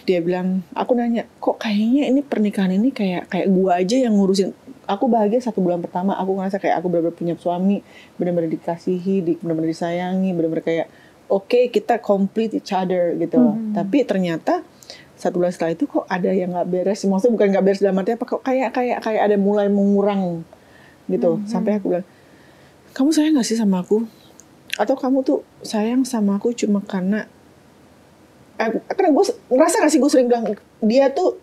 Dia bilang, aku nanya, kok kayaknya ini pernikahan ini kayak gua aja yang ngurusin. Aku bahagia 1 bulan pertama, aku ngerasa kayak aku benar-benar punya suami, benar-benar dikasihi, benar-benar disayangi, benar-benar kayak oke, kita complete each other gitu loh. Tapi ternyata 1 bulan setelah itu kok ada yang nggak beres. Maksudnya bukan nggak beres dalam arti apa, kok kayak ada mulai mengurang gitu. Sampai aku bilang, kamu sayang nggak sih sama aku? Atau kamu tuh sayang sama aku cuma karena gue ngerasa gak sih, gue sering bilang dia tuh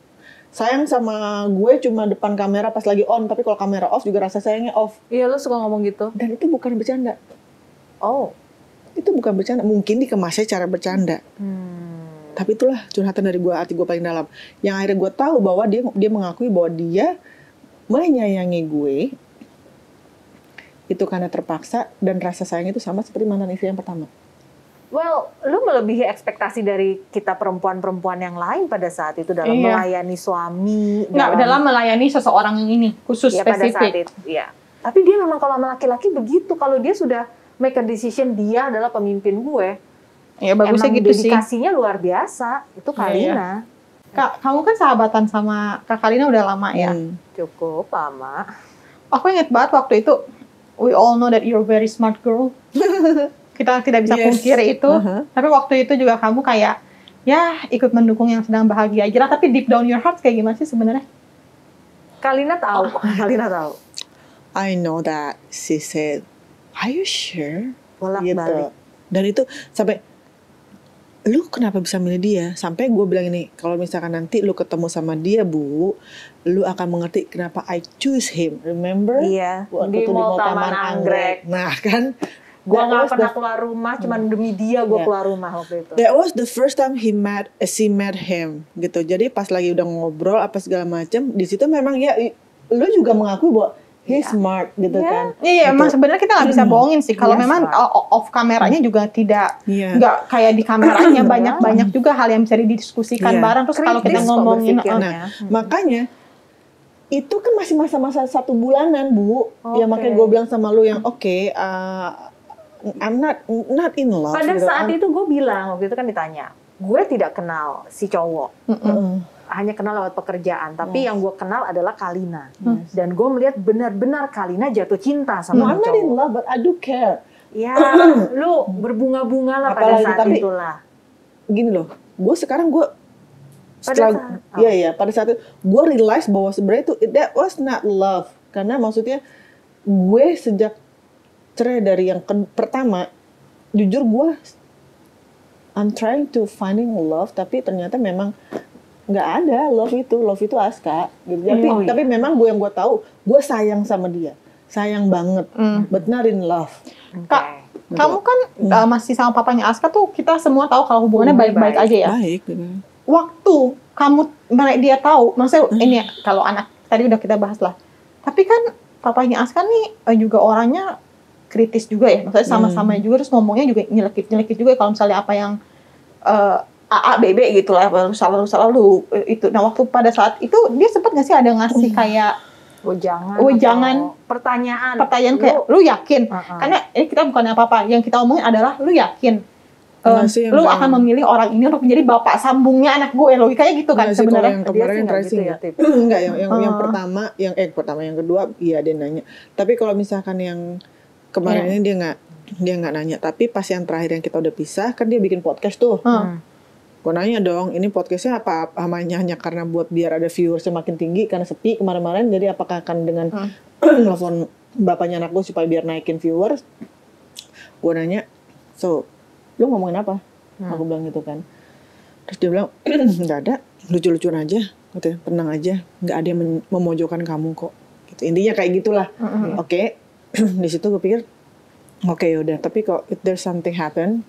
sayang sama gue cuma depan kamera pas lagi on, tapi kalau kamera off juga rasa sayangnya off. Iya, lo suka ngomong gitu. Dan itu bukan bercanda. Oh, itu bukan bercanda. Mungkin dikemasnya cara bercanda. Tapi itulah curhatan dari gue, hati gue paling dalam. Yang akhirnya gue tahu bahwa dia mengakui bahwa dia menyayangi gue itu karena terpaksa, dan rasa sayang itu sama seperti mantan istri yang pertama. well, lu melebihi ekspektasi dari kita perempuan-perempuan yang lain pada saat itu dalam melayani suami. Dalam melayani seseorang yang ini khusus ya, pada saat spesifik. itu, ya. Tapi dia memang kalau sama laki-laki begitu, kalau dia sudah make a decision dia adalah pemimpin gue. Ya bagusnya emang gitu sih. dedikasinya luar biasa. Itu Kalina. Kak, kamu kan sahabatan sama Kak Kalina udah lama ya? Cukup lama. Aku inget banget waktu itu, we all know that you're very smart girl. Kita tidak bisa pungkiri itu. Tapi waktu itu juga kamu kayak, ya ikut mendukung yang sedang bahagia aja lah. Tapi deep down your heart kayak gimana sih sebenarnya? Kalina tahu. Kalina tahu. I know that. She said, are you sure? Bolak-balik. Dan itu sampai, lu kenapa bisa milih dia? Sampai gue bilang ini, kalau misalkan nanti lu ketemu sama dia, Bu, lu akan mengerti kenapa I choose him. Remember? Iya, Waktu di itu Mall Taman Anggrek. Nah kan, Gue gak pernah keluar rumah, cuman demi dia gue keluar rumah waktu itu. that was the first time she met him, gitu. Jadi pas lagi udah ngobrol apa segala macam, di situ memang ya, lu juga mengakui bahwa he's smart, gitu kan. Iya, emang sebenarnya kita nggak bisa bohongin sih. Kalau Yes, memang right. off kameranya juga tidak, Iya. nggak kayak di kameranya banyak juga hal yang bisa didiskusikan bareng. Terus kalau kita Kritis kok ngomongin, berpikirnya. Makanya itu kan masih masa-masa 1 bulanan, Bu. Ya makanya gue bilang sama lu yang I'm not in love. Pada gitu. saat itu gue bilang, waktu itu kan ditanya, gue tidak kenal si cowok. Hanya kenal lewat pekerjaan, tapi yang gue kenal adalah Kalina. Dan gue melihat benar-benar Kalina jatuh cinta No, sama I'm not cowok. in love, but I do care. Ya, lu berbunga-bunga lah pada Apalagi, saat tapi itulah. Gini loh, gue sekarang gue Pada saat- iya pada saat itu gue realize bahwa sebenarnya itu that was not love, karena maksudnya gue sejak cerai dari yang pertama, jujur gue I'm trying to finding love, tapi ternyata memang nggak ada love itu Aska gitu. Tapi memang yang gue tahu, gue sayang sama dia, sayang banget, but not in love. Kak, kamu kan masih sama papanya Aska tuh, kita semua tahu kalau hubungannya baik-baik aja ya. Baik. Waktu dia tahu, maksudnya ini kalau anak tadi udah kita bahas lah. Tapi kan papanya Aska nih juga orangnya kritis juga ya, maksudnya sama-sama juga, terus ngomongnya juga nyelekit juga kalau misalnya apa yang AA BB gitu lah, selalu itu. Nah waktu pada saat itu dia sempat nggak sih ada ngasih kayak jangan pertanyaan kayak lu yakin? Karena ini kita bukan apa-apa, yang kita omongin adalah lu yakin lu akan memilih orang ini untuk menjadi bapak sambungnya anak gue, logikanya gitu kan sebenarnya. Yang kemarin tracing ya, enggak yang pertama, yang kedua iya dia nanya. Tapi kalau misalkan yang kemarin ini dia nggak nanya, tapi pas yang terakhir yang kita udah pisah kan dia bikin podcast tuh. Gue nanya dong, ini podcastnya apa hanya karena buat biar ada viewersnya makin tinggi karena sepi kemarin-kemarin, jadi apakah akan dengan telepon bapaknya anak gue supaya biar naikin viewers? Gue nanya, so lu ngomongin apa? Aku bilang gitu kan. Terus dia bilang, nggak ada, lucu-lucuan aja, katanya, tenang aja, nggak ada yang memojokkan kamu kok. Gitu. Intinya kayak gitulah. Oke. Di situ gue pikir, oke, yaudah. Tapi kok if there's something happen,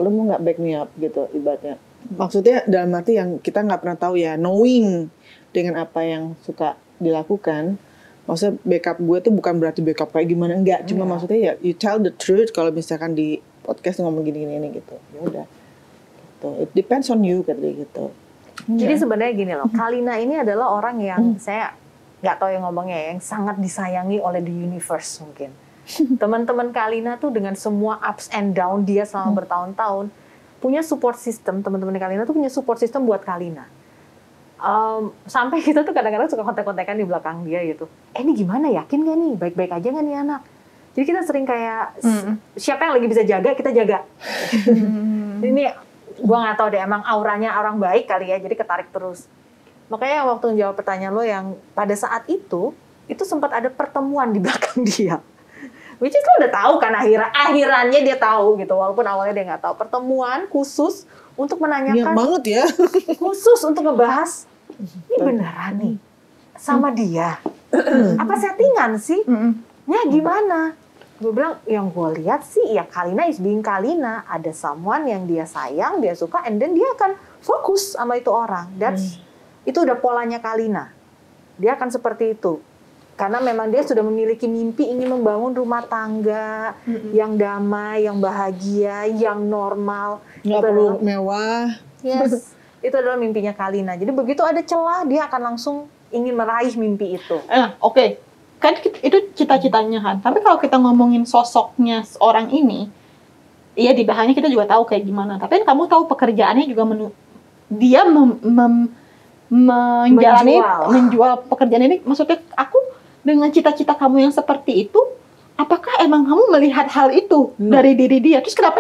lu mau nggak back me up gitu ibaratnya. Maksudnya dalam arti yang kita nggak pernah tahu ya, knowing dengan apa yang suka dilakukan. Maksudnya backup gue tuh bukan berarti backup kayak gimana, enggak. Cuma maksudnya ya you tell the truth kalau misalkan di podcast ngomong gini gitu. Ya udah. Gitu. It depends on you katanya gitu. Jadi sebenarnya gini loh, Kalina ini adalah orang yang saya nggak tahu yang ngomongnya, yang sangat disayangi oleh the universe mungkin. Teman-teman Kalina tuh dengan semua ups and down dia selama bertahun-tahun punya support system. Teman-teman Kalina tuh punya support system buat Kalina. Sampai kita tuh kadang-kadang suka kontek-kontekan di belakang dia gitu. Ini gimana, yakin gak nih, baik-baik aja gak nih anak? Jadi kita sering kayak siapa yang lagi bisa jaga, kita jaga. Ini gue nggak tahu deh, emang auranya orang baik kali ya, jadi ketarik terus. Makanya waktu menjawab pertanyaan lo yang pada saat itu sempat ada pertemuan di belakang dia. Which is lo udah tahu kan akhirannya dia tahu gitu, walaupun awalnya dia nggak tahu. Pertemuan khusus untuk menanyakan. Niat banget ya. Khusus untuk ngebahas, ini beneran nih sama dia. Apa settingan sih? Ya gimana? Gue bilang, yang gue lihat sih ya Kalina is being Kalina. Ada someone yang dia sayang, dia suka, and then dia akan fokus sama itu orang. Itu udah polanya Kalina. Dia akan seperti itu. Karena memang dia sudah memiliki mimpi ingin membangun rumah tangga yang damai, yang bahagia, yang normal. Nggak perlu mewah. Yes, itu adalah mimpinya Kalina. Jadi begitu ada celah, dia akan langsung ingin meraih mimpi itu. Oke. Kan itu cita-citanya kan. Tapi kalau kita ngomongin sosoknya seorang ini, iya di belakangnya kita juga tahu kayak gimana. Tapi kamu tahu pekerjaannya juga dia menjual pekerjaan ini. Maksudnya aku dengan cita-cita kamu yang seperti itu, apakah emang kamu melihat hal itu dari diri dia? Terus kenapa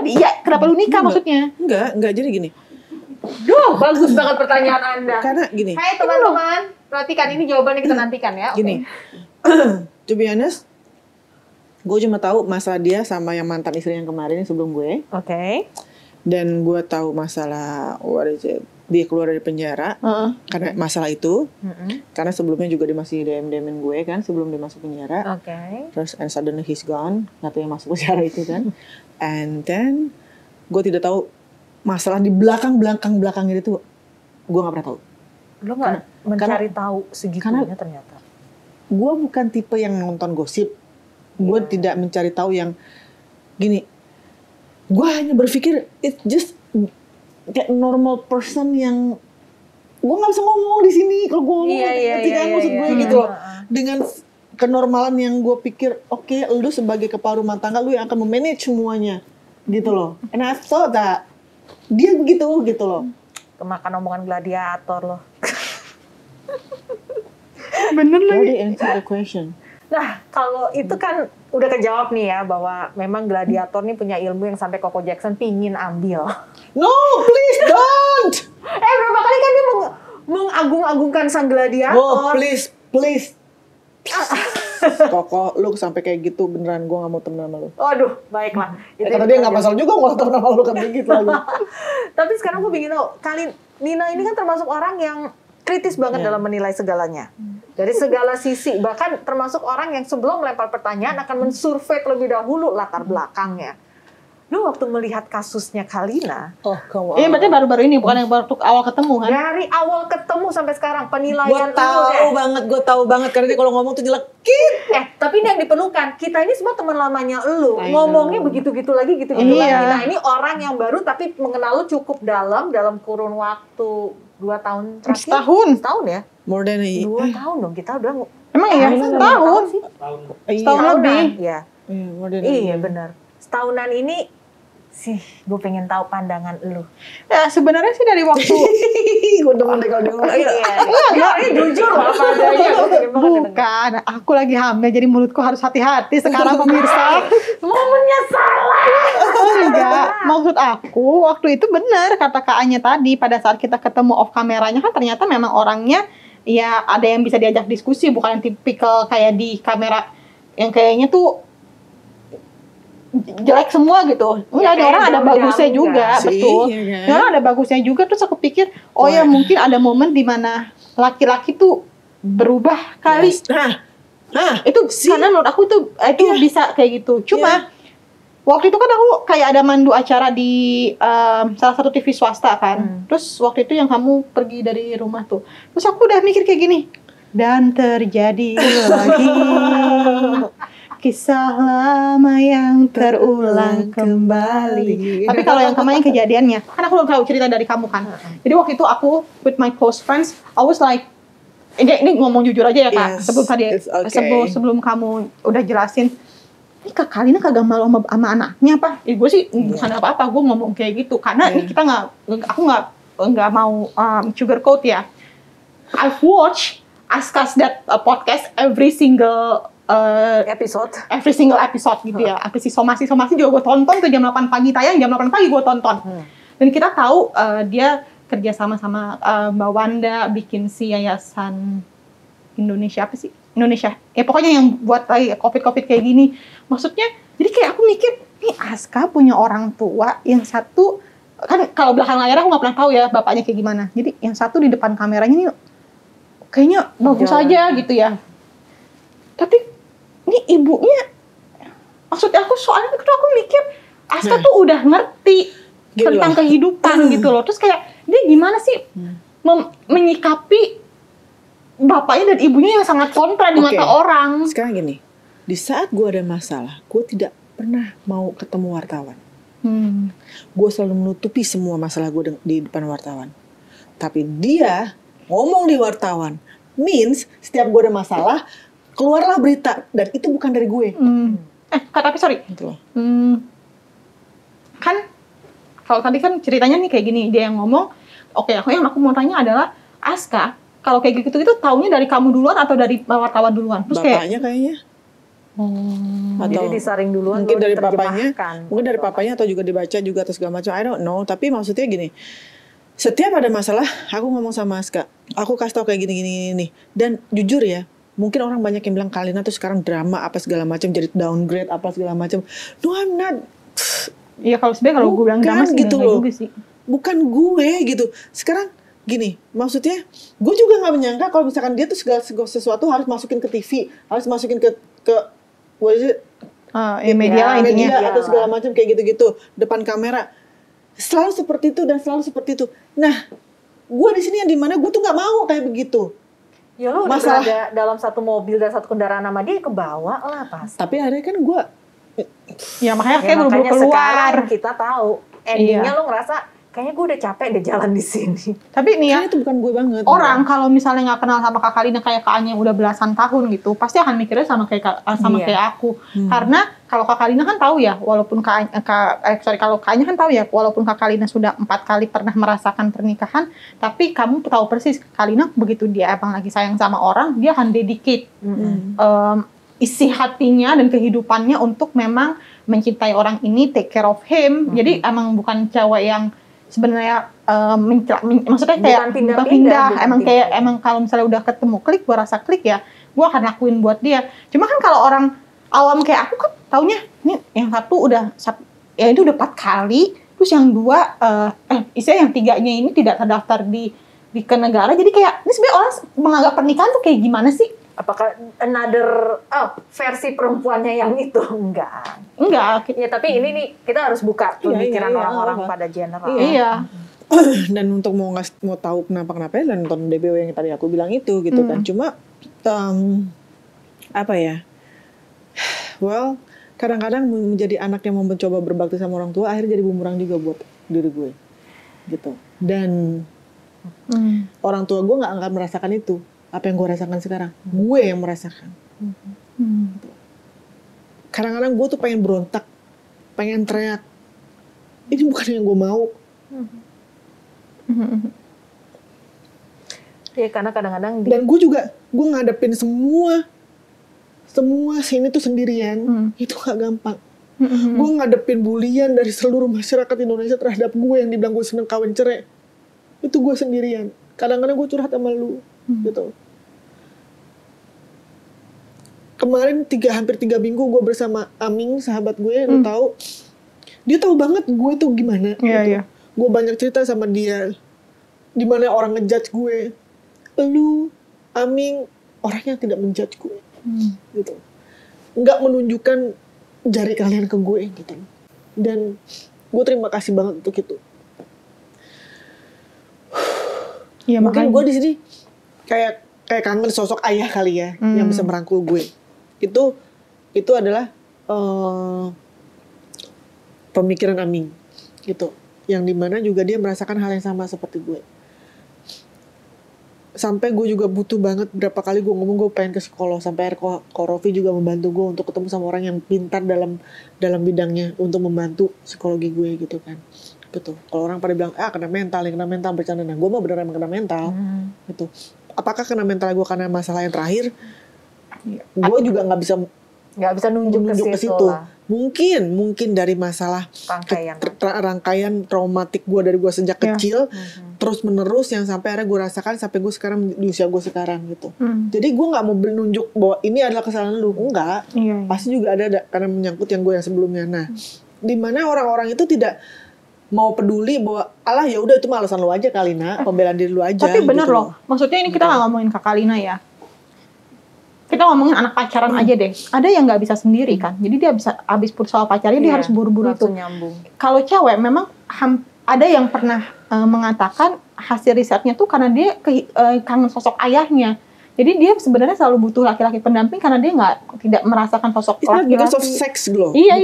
lu nikah maksudnya? Enggak, jadi gini. Duh, bagus banget pertanyaan Anda. Karena gini. Hai teman-teman, perhatikan ini jawabannya kita nantikan ya. Gini. To be honest, gue cuma tahu masalah dia sama yang mantan istri yang kemarin sebelum gue. Oke. Dan gue tahu masalah dia keluar dari penjara karena masalah itu. Karena sebelumnya juga dia masih DM-in gue kan sebelum dia masuk penjara. Terus and suddenly he's gone, nggak tahu yang masuk penjara itu kan. And then gue tidak tahu masalah di belakang itu gue nggak pernah tahu. Lo nggak mencari tahu segitunya ternyata. Gue bukan tipe yang nonton gosip. Gue tidak mencari tahu yang gini. Gue hanya berpikir it's just kayak normal person yang gue nggak bisa ngomong di sini kalau gue ngomong ngerti kan maksud gue gitu loh. Dengan kenormalan yang gue pikir oke, lu sebagai kepala rumah tangga lu yang akan memanage semuanya gitu loh. And I thought that dia begitu gitu loh. Kemakan omongan gladiator loh. Bener lagi. Answer the question. Nah, kalau itu kan udah kejawab nih ya bahwa memang gladiator nih punya ilmu yang sampai Coco Jackson pingin ambil. No, please don't. Berapa kali kan dia mengagung-agungkan sang gladiator. Oh, please. kokoh, lu sampai kayak gitu beneran gue nggak mau temenan sama lu. Waduh, baiklah. Karena dia nggak pasal juga mau temenan sama lu kan gitu lagi. Tapi sekarang gue ingin tahu, Nina ini kan termasuk orang yang kritis banget dalam menilai segalanya. Dari segala sisi, bahkan termasuk orang yang sebelum melempar pertanyaan akan mensurvei terlebih dahulu latar belakangnya. Lu waktu melihat kasusnya Kalina, Ini berarti baru-baru ini, bukan yang baru awal ketemu kan? dari awal ketemu sampai sekarang penilaian Gue tahu banget karena dia kalau ngomong tuh jelekit. tapi ini yang diperlukan. Kita ini semua teman lamanya lu. I Ngomongnya know. begitu-gitu lagi, gitu-gitu Iya. lagi. Nah, ini orang yang baru tapi mengenal lu cukup dalam kurun waktu 2 tahun terakhir. Setahun ya? More than 2 tahun dong. Kita udah Emang iya, masa setahun. sih? Setahun lebih. Ya. more than Iya benar. Setahunan ini sih gue pengen tahu pandangan lu. Ya sebenarnya sih dari waktu gue demen deh kalau dia ngomong. Iya, jujur loh apa adanya. Gua pengen banget denger. bukan, aku lagi hamil jadi mulutku harus hati-hati sekarang pemirsa. Momennya salah. Enggak, maksud aku waktu itu benar kata Kak Anya tadi pada saat kita ketemu off kameranya kan ternyata memang orangnya ya ada yang bisa diajak diskusi, bukan yang tipikal kayak di kamera yang kayaknya tuh jelek semua gitu. Enggak, ada orang ada bagusnya juga, sih, betul. ya kan? Ada orang ada bagusnya juga, terus aku pikir oh ya mungkin ada momen di mana laki-laki tuh berubah kali. Itu karena menurut aku tuh itu bisa kayak gitu. Cuma waktu itu kan aku kayak ada mandu acara di salah satu TV swasta kan. Terus waktu itu yang kamu pergi dari rumah tuh. Terus aku udah mikir kayak gini. Dan terjadi lagi kisah lama yang terulang kembali. Tapi kalau yang kemarin kejadiannya, kan aku belum tahu cerita dari kamu kan. Jadi waktu itu aku with my close friends, I was like, ini ngomong jujur aja ya Kak. Yes, sebelum tadi, it's okay. sebelum kamu udah jelasin. Ini Kak Kalina kagak malu sama anaknya apa? Gue sih bukan apa-apa, gue ngomong kayak gitu karena kita aku nggak mau sugarcoat ya. I've watched Aska's that podcast every single episode gitu ya. Sampai si somasi juga gue tonton tuh jam 8 pagi tayang, jam 8 pagi gue tonton. Dan kita tahu dia kerja sama Mbak Wanda bikin si yayasan Indonesia apa sih? Indonesia. Ya pokoknya yang buat COVID kayak gini. Maksudnya, jadi kayak aku mikir, nih Aska punya orang tua yang satu, kan kalau belakang layar aku nggak pernah tahu ya bapaknya kayak gimana. Jadi yang satu di depan kameranya ini kayaknya bagus aja gitu ya. Tapi ini ibunya, maksudnya aku soalnya itu aku mikir Aska tuh udah ngerti tentang kehidupan gitu loh. Terus kayak dia gimana sih menyikapi bapaknya dan ibunya yang sangat kontra di mata orang. Sekarang gini, di saat gue ada masalah, gue tidak pernah mau ketemu wartawan. Gue selalu menutupi semua masalah gue di depan wartawan. Tapi dia ngomong di wartawan, means setiap gue ada masalah, keluarlah berita. Dan itu bukan dari gue. Kak, tapi sorry. Gitu loh. Kan, kalau tadi kan ceritanya nih kayak gini, dia yang ngomong, oke, yang aku mau tanya adalah, Aska, kalau kayak gitu itu taunya dari kamu duluan atau dari wartawan duluan? Terus bapaknya kayaknya. Jadi disaring duluan, mungkin dari papanya, mungkin dari papanya atau juga dibaca juga atau segala macam. I don't know. Tapi maksudnya gini, setiap ada masalah, aku ngomong sama Aska, aku kasih tau kayak gini. Dan jujur ya, mungkin orang banyak yang bilang Kalina tuh sekarang drama apa segala macam, jadi downgrade apa segala macam. No, I'm not. Iya kalau sebenarnya kalau gue bilang drama gitu loh. Juga sih. Bukan gue gitu. Sekarang gini, maksudnya gue juga nggak menyangka kalau misalkan dia tuh segala sesuatu harus masukin ke TV, harus masukin ke what is it? Media atau segala macam kayak gitu-gitu depan kamera. Selalu seperti itu dan selalu seperti itu. Nah, gue di sini yang dimana gue tuh nggak mau kayak begitu. Ya lo udah berada dalam satu mobil dan satu kendaraan sama dia, kebawa lah pasti. Tapi akhirnya kan gue, ya makanya kayak buru-buru keluar. Sekarang kita tahu endingnya lo ngerasa kayaknya gue udah capek deh jalan di sini. Tapi nih ya, itu bukan gue banget. Orang kalau misalnya nggak kenal sama Kak Kalina kayak Kak Anya yang udah belasan tahun gitu, pasti akan mikirnya sama kayak aku. Karena kalau Kak Kalina kan tahu ya, walaupun kalau Kak Anya kan tahu ya, walaupun Kak Kalina sudah 4 kali pernah merasakan pernikahan, tapi kamu tahu persis Kak Kalina begitu dia emang lagi sayang sama orang, dia akan dedicate isi hatinya dan kehidupannya untuk memang mencintai orang ini, take care of him. Jadi emang bukan cewek yang sebenarnya maksudnya kayak pindah. Emang kalau misalnya udah ketemu klik, gua rasa klik ya, gue akan lakuin buat dia. Cuma kan kalau orang awam kayak aku kan taunya ini yang satu udah ya itu udah 4 kali, terus yang 2 istilah yang 3-nya ini tidak terdaftar di ke negara. Jadi kayak ini sebenarnya orang menganggap pernikahan tuh kayak gimana sih? Apakah another versi perempuannya yang itu? Enggak. Ya, tapi ini nih kita harus buka pemikiran orang-orang pada general. Iya. Dan untuk mau tahu kenapa ya, dan nonton DBW yang tadi aku bilang itu gitu kan. Cuma apa ya? Well, kadang-kadang menjadi anak yang mau mencoba berbakti sama orang tua akhirnya jadi bumerang juga buat diri gue. Gitu. Dan orang tua gue nggak akan merasakan itu. Apa yang gue rasakan sekarang? Gue yang merasakan. Gitu. Kadang-kadang gue tuh pengen berontak, pengen teriak. Ini bukan yang gue mau. Ya karena kadang-kadang dan gue ngadepin semua sini tuh sendirian. Itu gak gampang. Gue ngadepin bulian dari seluruh masyarakat Indonesia terhadap gue yang dibilang gue seneng kawin cerai. Itu gue sendirian. Kadang-kadang gue curhat sama lu gitu. Kemarin hampir 3 minggu gue bersama Aming, sahabat gue, lu tahu. Dia tahu banget gue tuh gimana gitu. Gue banyak cerita sama dia. Dimana orang ngejudge gue. Lu, Aming, orang yang tidak menjudge gue. Gitu. Nggak menunjukkan jari kalian ke gue gitu. Dan gue terima kasih banget untuk itu. Ya, mungkin gue di sini kayak kangen sosok ayah kali ya yang bisa merangkul gue. Itu adalah pemikiran Aming gitu. Yang dimana juga dia merasakan hal yang sama seperti gue. Sampai gue juga butuh banget berapa kali gue ngomong gue pengen ke psikolog. Sampai akhirnya Rofi juga membantu gue untuk ketemu sama orang yang pintar dalam bidangnya untuk membantu psikologi gue gitu kan. Gitu. Kalau orang pada bilang kena mental bercanda. Nah gue mah beneran kena mental gitu. Apakah kena mental gue karena masalah yang terakhir? Gue juga nggak bisa nunjuk ke situ. Mungkin dari masalah rangkaian traumatik gue dari gue sejak kecil terus menerus yang sampai akhirnya gue rasakan sampai gue sekarang di usia gue sekarang gitu. Jadi gue nggak mau menunjuk bahwa ini adalah kesalahan lu, enggak. Pasti juga ada karena menyangkut yang gue yang sebelumnya. Nah, di mana orang-orang itu tidak mau peduli bahwa alah ya udah itu mah alasan lu aja Kalina, pembelaan diri lu aja. Tapi bener gitu loh, maksudnya ini kita nggak ngomongin Kak Kalina ya. Kita ngomongin anak pacaran aja deh. Ada yang nggak bisa sendiri kan. Jadi dia bisa habis putus sama pacarnya dia harus buru-buru itu. Kalau cewek memang ada yang pernah mengatakan hasil risetnya tuh karena dia kangen sosok ayahnya. Jadi dia sebenarnya selalu butuh laki-laki pendamping karena dia tidak merasakan sosok laki-laki. Because of sex loh. Iya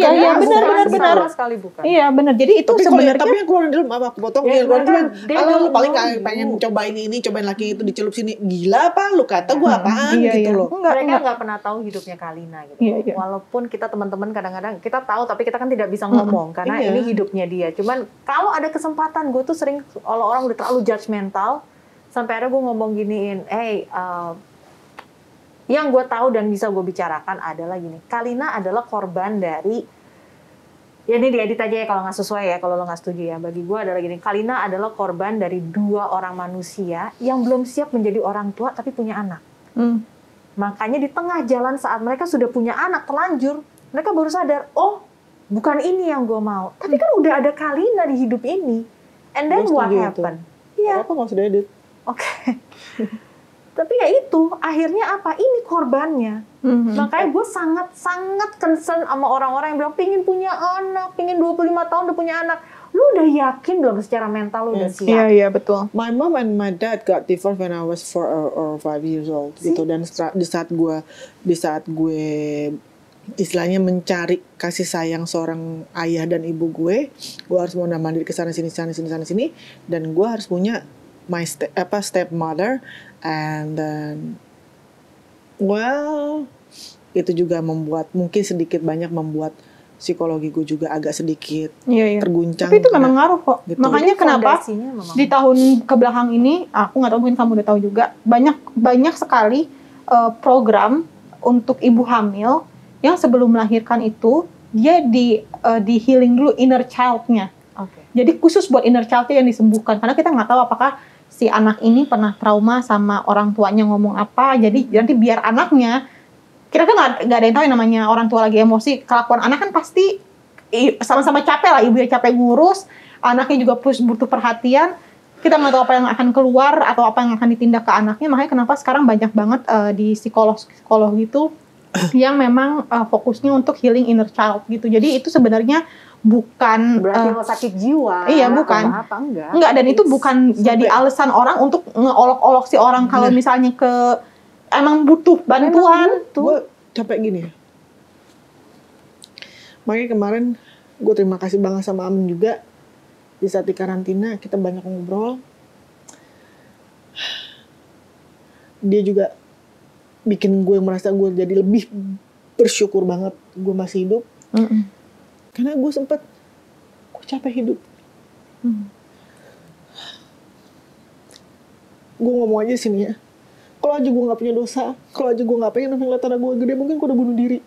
benar. Sekali bukan. Iya benar. Jadi itu sebenarnya. Tapi yang keluar dulu aku potong yang keluar dulu. Kalau lu paling pengen cobain laki itu dicelup sini. Gila apa lu kata gue apaan gitu loh. Mereka nggak pernah tahu hidupnya Kalina gitu. Walaupun kita teman-teman kadang-kadang kita tahu tapi kita kan tidak bisa ngomong karena ini hidupnya dia. Cuman kalau ada kesempatan gue tuh sering orang udah terlalu judgmental. Sampai akhirnya gue ngomong giniin, yang gue tahu dan bisa gue bicarakan adalah gini, Kalina adalah korban dari, ya ini diedit aja ya kalau nggak sesuai ya, kalau lo nggak setuju ya, bagi gue adalah gini, Kalina adalah korban dari 2 orang manusia yang belum siap menjadi orang tua tapi punya anak. Makanya di tengah jalan saat mereka sudah punya anak terlanjur, mereka baru sadar, oh bukan ini yang gue mau, tapi kan udah ada Kalina di hidup ini, and then what happened? Iya. Apa nggak usah diedit? Oke. Tapi ya itu, akhirnya apa? Ini korbannya. Makanya gue sangat concern sama orang-orang yang bilang pingin punya anak, pingin 25 tahun udah punya anak. Lu udah yakin belum secara mental lu udah siap? Iya, betul. My mom and my dad got divorced when I was 4 or 5 years old gitu. Dan di saat gue istilahnya mencari kasih sayang seorang ayah dan ibu gue harus mondar mandir ke sana sini, dan gue harus punya my stepmother, and then itu juga mungkin sedikit banyak membuat psikologi gue juga agak sedikit terguncang. Tapi itu memang ngaruh kok. Gitu. Makanya kenapa memang. Di tahun kebelakang ini, aku nggak tahu mungkin kamu udah tahu juga, banyak sekali program untuk ibu hamil yang sebelum melahirkan itu dia di healing dulu inner child-nya. Jadi khusus buat inner child-nya yang disembuhkan, karena kita nggak tahu apakah si anak ini pernah trauma sama orang tuanya ngomong apa, jadi nanti biar anaknya, kita kan nggak ada yang tahu yang namanya orang tua lagi emosi, kelakuan anak kan pasti sama-sama capek lah, ibu yang capek ngurus, anaknya juga butuh perhatian, kita nggak tahu apa yang akan keluar atau apa yang akan ditindak ke anaknya. Makanya kenapa sekarang banyak banget di psikolog gitu yang memang fokusnya untuk healing inner child gitu. Jadi itu sebenarnya bukan berarti lo sakit jiwa. Iya, bukan. Apa enggak? Enggak, dan itu bukan jadi alasan orang untuk ngeolok-olok si orang kalau misalnya emang butuh bantuan. Gue capek gini ya. Makanya kemarin gue terima kasih banget sama Amin juga. Di saat di karantina kita banyak ngobrol. Dia juga bikin gue merasa gue jadi lebih bersyukur banget gue masih hidup. Karena gue sempet, gue capek hidup. Gue ngomong aja sini ya. Kalau aja gue gak punya dosa, kalau aja gue gak pengen ngeliat anak gue gede, mungkin gue udah bunuh diri.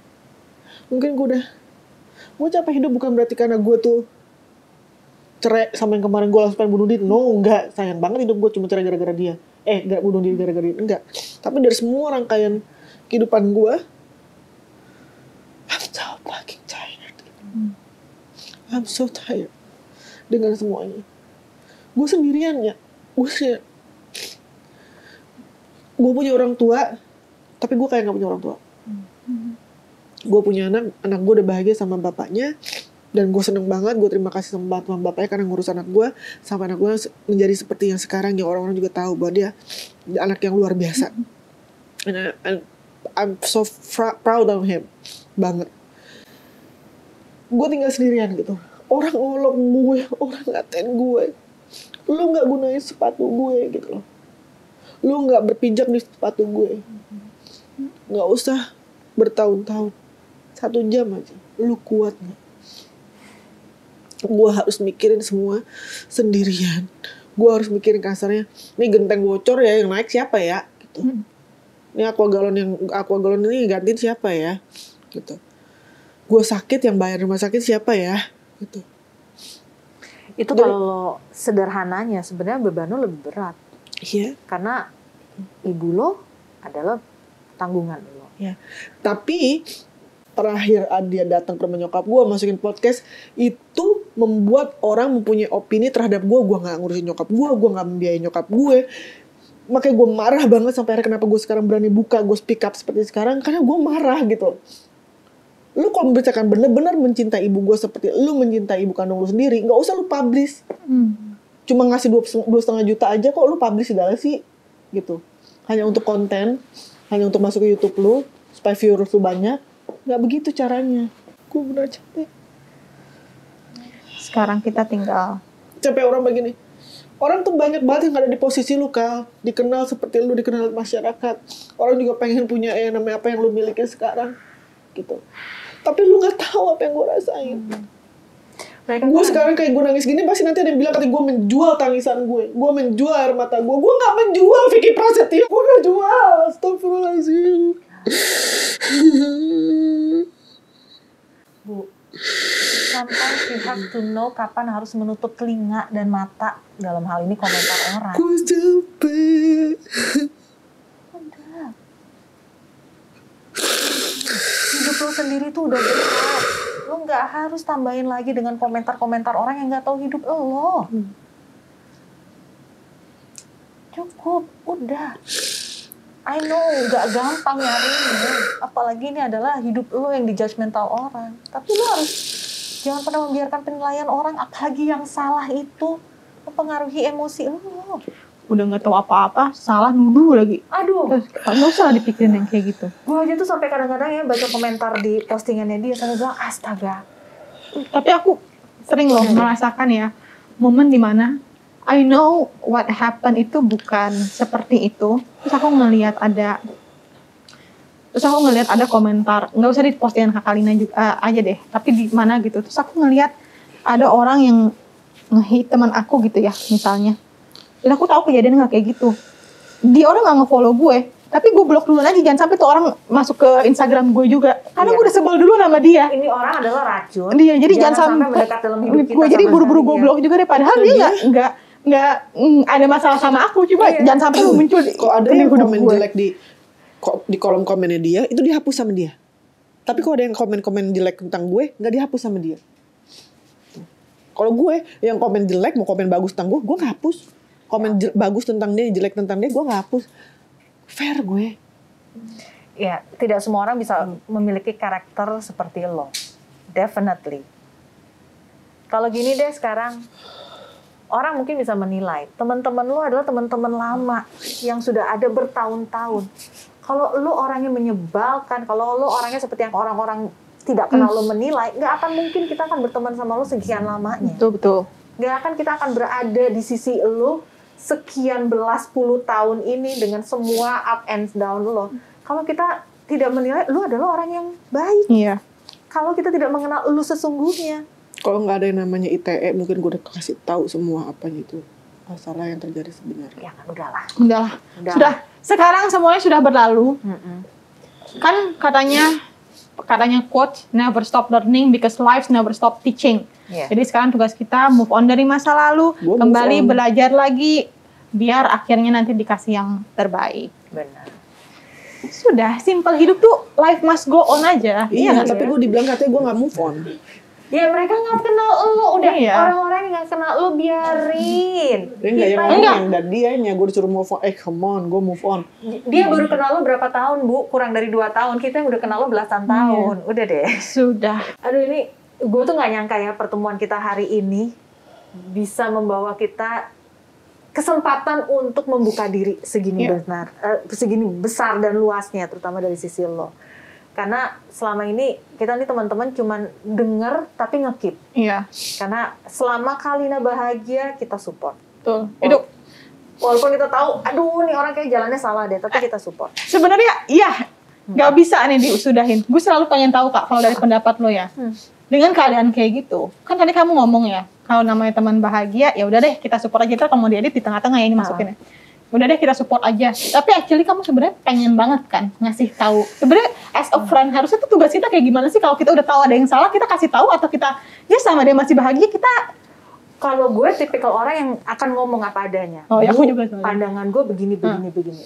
Mungkin gue capek hidup bukan berarti karena gue tuh cerai sama yang kemarin gue langsung pengen bunuh diri. No, enggak. Sayang banget hidup gue cuma cerai gara-gara dia. Gak bunuh diri gara-gara dia. Enggak. Tapi dari semua rangkaian kehidupan gue, I'm so fucking tired. I'm so tired dengan semuanya. Gue sendirian ya. Gue punya orang tua, tapi gue kayak gak punya orang tua. Gue punya anak gue udah bahagia sama bapaknya, dan gue seneng banget, gue terima kasih sama bantuan bapaknya karena ngurus anak gue, sampai anak gue menjadi seperti yang sekarang, yang orang-orang juga tahu bahwa dia anak yang luar biasa. And I'm so proud of him, banget. Gue tinggal sendirian gitu. Orang ngolok gue, orang ngatain gue. Lu gak gunain sepatu gue gitu loh. Lu gak berpijak di sepatu gue. Gak usah bertahun-tahun. 1 jam aja. Lu kuat gak? Gue harus mikirin semua sendirian. Gue harus mikirin kasarnya, ini genteng bocor ya, yang naik siapa ya? Gitu. Ini aqua galon ini gantiin siapa ya? Gitu. Gue sakit, yang bayar rumah sakit siapa ya? Gitu. Itu kalau sederhananya sebenarnya beban lo lebih berat. Iya. Karena ibu lo adalah tanggungan lo. Ya. Tapi terakhir dia datang ke rumah nyokap gue, masukin podcast, itu membuat orang mempunyai opini terhadap gue. Gue gak ngurusin nyokap gue gak membiayai nyokap gue. Makanya gue marah banget sampai akhirnya kenapa gue sekarang berani buka, gue speak up seperti sekarang, karena gue marah gitu. Lu kalau memberitakan benar-benar mencintai ibu gue seperti lu mencintai ibu kandung lu sendiri, gak usah lu publish. Cuma ngasih 2,5 juta aja kok lu publish segala sih gitu. Hanya untuk konten, hanya untuk masuk ke YouTube lu supaya viewers lu banyak. Gak begitu caranya. Gue bener capek. Sekarang kita tinggal capek orang begini. Orang tuh banyak banget yang ada di posisi lu, Kal. Dikenal seperti lu, dikenal masyarakat. Orang juga pengen punya namanya apa yang lu miliki sekarang gitu. Tapi lu gak tahu apa yang gue rasain. Gue sekarang kayak gue nangis gini, pasti nanti ada yang bilang katanya gue menjual tangisan gue menjual air mata gue gak menjual Vicky Prasetyo, gue gak jual. Astagfirullahaladzim. Bu, sometimes you have to know kapan harus menutup telinga dan mata dalam hal ini komentar orang. Gue capek. Udah. Hidup lo sendiri tuh udah berat. Lo nggak harus tambahin lagi dengan komentar-komentar orang yang nggak tahu hidup lo. Cukup, udah. I know, nggak gampang nyarinya. Apalagi ini adalah hidup lo yang dijudgmental orang. Tapi lo harus jangan pernah membiarkan penilaian orang, apalagi yang salah itu mempengaruhi emosi lo. udah nggak tahu apa-apa, salah nuduh lagi. Aduh, nggak usah dipikirin yang kayak gitu. Gue aja tuh sampai kadang-kadang ya baca komentar di postingannya dia sampai bilang astaga. Tapi aku sering loh merasakan ya momen dimana I know what happened itu bukan seperti itu. Terus aku ngelihat ada komentar, nggak usah di postingan Kak Kalina juga aja deh, tapi di mana gitu. Terus aku ngelihat ada orang yang nge-hate teman aku gitu ya misalnya. Dan aku tahu kejadian nggak kayak gitu. Dia orang nggak nge-follow gue, tapi gue blok duluan aja, jangan sampai tuh orang masuk ke Instagram gue juga. Karena gue udah sebel dulu sama dia. Ini orang adalah racun. Dia jadi jangan sampai mendekat dalam hidup kita. Gue jadi buru-buru gue blok juga deh. Padahal dia nggak ada masalah sama aku, coba jangan sampai lu muncul Kalau ada yang komen jelek di kolom komennya dia, itu dihapus sama dia. Tapi kalau ada yang komen jelek tentang gue, nggak dihapus sama dia. Kalau gue yang komen jelek mau komen bagus tentang gue nggak hapus. Komen bagus tentang dia, jelek tentang dia, gue nggak hapus. Fair gue. Ya, tidak semua orang bisa memiliki karakter seperti lo. Definitely. Kalau gini deh sekarang, orang mungkin bisa menilai. Teman-teman lo adalah teman-teman lama yang sudah ada bertahun-tahun. Kalau lo orangnya menyebalkan, kalau lo orangnya seperti yang orang-orang tidak kenal lo menilai, nggak akan mungkin kita akan berteman sama lo sekian lamanya. Betul. Nggak akan kita akan berada di sisi lo sekian belas puluh tahun ini dengan semua up and down lo. Kalau kita tidak menilai, lo adalah orang yang baik. Iya. Kalau kita tidak mengenal lo sesungguhnya. Kalau nggak ada yang namanya ITE, mungkin gue udah kasih tahu semua apa itu masalah yang terjadi sebenarnya. Ya kan, udahlah. Sudah. Sekarang semuanya sudah berlalu. Kan katanya quote, never stop learning because life never stop teaching. Yeah. Jadi sekarang tugas kita move on dari masa lalu, kembali belajar lagi, biar akhirnya nanti dikasih yang terbaik. Benar. Sudah, simple, hidup tuh life must go on aja. Iya, tapi gue dibilang katanya gue nggak move on. Ya mereka nggak kenal lo, udah orang-orang yang nggak kenal lo biarin. Dia nggak yang ngomong dan dianya, gue disuruh move on. Come on, gue move on. Dia baru kenal lo berapa tahun, Bu? Kurang dari 2 tahun. Kita yang udah kenal lo belasan tahun. Udah deh. Sudah. Aduh, ini gue tuh nggak nyangka ya pertemuan kita hari ini bisa membawa kita kesempatan untuk membuka diri segini segini besar dan luasnya, terutama dari sisi lo. Karena selama ini kita nih teman-teman cuman denger tapi ngekip. Iya. Karena selama Kalina bahagia kita support. Betul. Hidup. Walaupun kita tahu, aduh nih orang kayak jalannya salah deh, tapi kita support. Sebenarnya iya, nggak bisa nih diusudahin. Gue selalu pengen tahu Kak, kalau dari pendapat lo ya. Dengan keadaan kayak gitu, kan tadi kamu ngomong ya, kalau namanya teman bahagia, ya udah deh kita support aja. Kalau mau diedit di tengah-tengah ya ini masukin ya. Udah deh kita support aja. Tapi actually kamu sebenarnya pengen banget kan ngasih tahu. Sebenarnya as a friend harusnya tuh tugas kita kayak gimana sih kalau kita udah tahu ada yang salah, kita kasih tahu, atau kita ya sama dia masih bahagia kita. Kalau gue tipikal orang yang akan ngomong apa adanya. Oh ya, aku juga soalnya. Pandangan gue begini.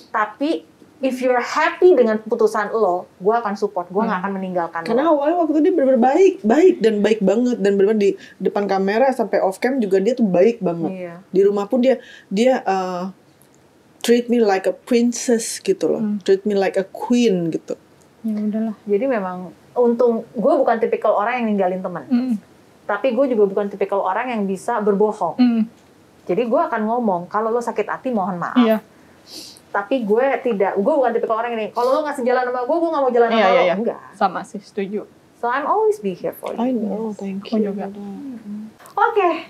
Tapi if you're happy dengan keputusan lo, gue akan support. Gue nggak akan meninggalkan lo. Karena awalnya waktu itu dia benar-benar baik dan baik banget, dan benar-benar di depan kamera sampai off cam juga dia tuh baik banget. Iya. Di rumah pun dia treat me like a princess gitu loh, treat me like a queen gitu. Ya udahlah. Jadi memang untung gue bukan tipikal orang yang ninggalin teman. Tapi gue juga bukan tipikal orang yang bisa berbohong. Jadi gue akan ngomong, kalau lo sakit hati mohon maaf. Iya. Tapi gue bukan tipikal orang ini. Kalau lo nggak sejalan sama gue nggak mau jalan sama lo. Enggak. Sama sih, setuju. So I'm always be here for you. I know, thank you. Juga. Oke.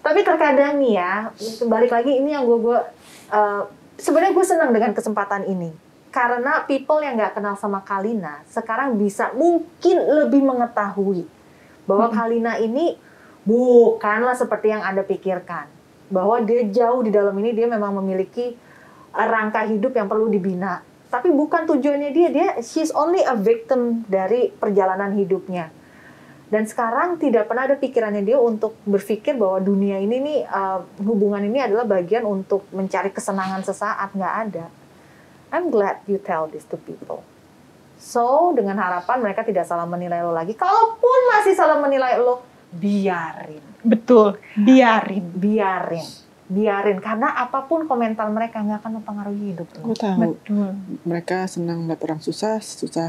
Tapi terkadang nih ya, balik lagi ini yang gue sebenarnya gue senang dengan kesempatan ini. Karena people yang nggak kenal sama Kalina sekarang bisa mungkin lebih mengetahui bahwa Kalina ini bukanlah seperti yang Anda pikirkan. Bahwa dia jauh di dalam ini, dia memang memiliki rangka hidup yang perlu dibina. Tapi bukan tujuannya she's only a victim dari perjalanan hidupnya. Dan sekarang tidak pernah ada pikirannya dia untuk berpikir bahwa dunia ini nih, hubungan ini adalah bagian untuk mencari kesenangan sesaat, nggak ada. I'm glad you tell this to people. So, dengan harapan mereka tidak salah menilai lo lagi. Kalaupun masih salah menilai lo, biarin. Betul, biarin. Biarin. Karena apapun komentar mereka nggak akan mempengaruhi hidup lo. Gue tahu. Betul. Mereka senang melihat orang susah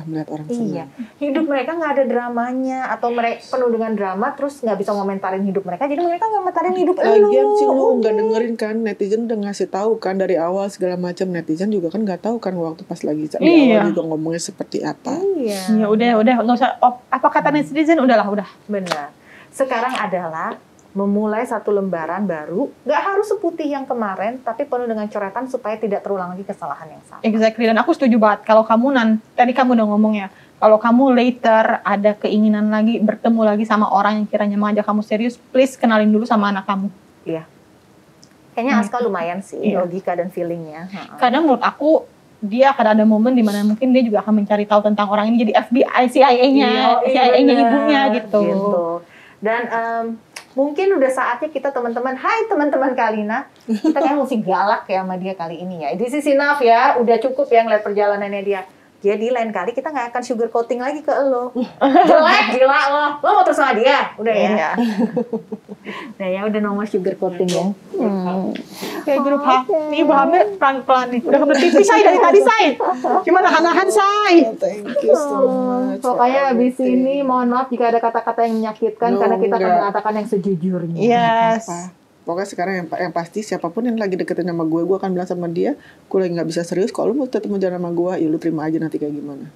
melihat orang senang. Iya. Hidup mereka nggak ada dramanya, atau mereka penuh dengan drama, terus nggak bisa ngomentarin hidup mereka. Jadi mereka nggak ngomentarin hidup lo. Lagian sih lo nggak dengerin kan, netizen udah ngasih tahu kan dari awal segala macam. Netizen juga kan nggak tahu kan waktu pas lagi di awal juga ngomongnya seperti apa. Iya. Ya udah nggak usah. Apa kata netizen udah. Benar. Sekarang adalah memulai satu lembaran baru, nggak harus seputih yang kemarin, tapi penuh dengan coretan supaya tidak terulang lagi kesalahan yang sama. Exactly, dan aku setuju banget. Kalau kamu tadi kamu udah ngomong ya, kalau kamu later ada keinginan lagi bertemu lagi sama orang yang kiranya mengajak kamu serius, please kenalin dulu sama anak kamu. Iya. Kayaknya Aska lumayan sih logika dan feelingnya. Kadang menurut aku dia akan ada momen dimana mungkin dia juga akan mencari tahu tentang orang ini, jadi FBI, CIA-nya, CIA-nya ibunya gitu. Dan Mungkin udah saatnya kita teman-teman, hai teman-teman Kalina, kita kayak mesti galak ya sama dia kali ini ya. This is enough ya, udah cukup ya ngeliat perjalanannya dia. Jadi lain kali kita nggak akan sugar coating lagi ke lo. Jelek, gila lo. Lo mau terus sama dia? Udah ya. Nah ya udah nomor sugar coating ya. Kayak grup Nih pahamnya pelan-pelan nih. Udah kebelet tipis Say dari tadi Say. Cuma nahan-nahan Say. Thank you so much. Pokoknya abis ini mohon maaf jika ada kata-kata yang menyakitkan karena kita akan mengatakan yang sejujurnya. Yes. Pokoknya sekarang yang pasti siapapun yang lagi deketin sama gue akan bilang sama dia, gue lagi nggak bisa serius. Kalau lu mau tetap mau jalan sama gue, ya lu terima aja nanti kayak gimana.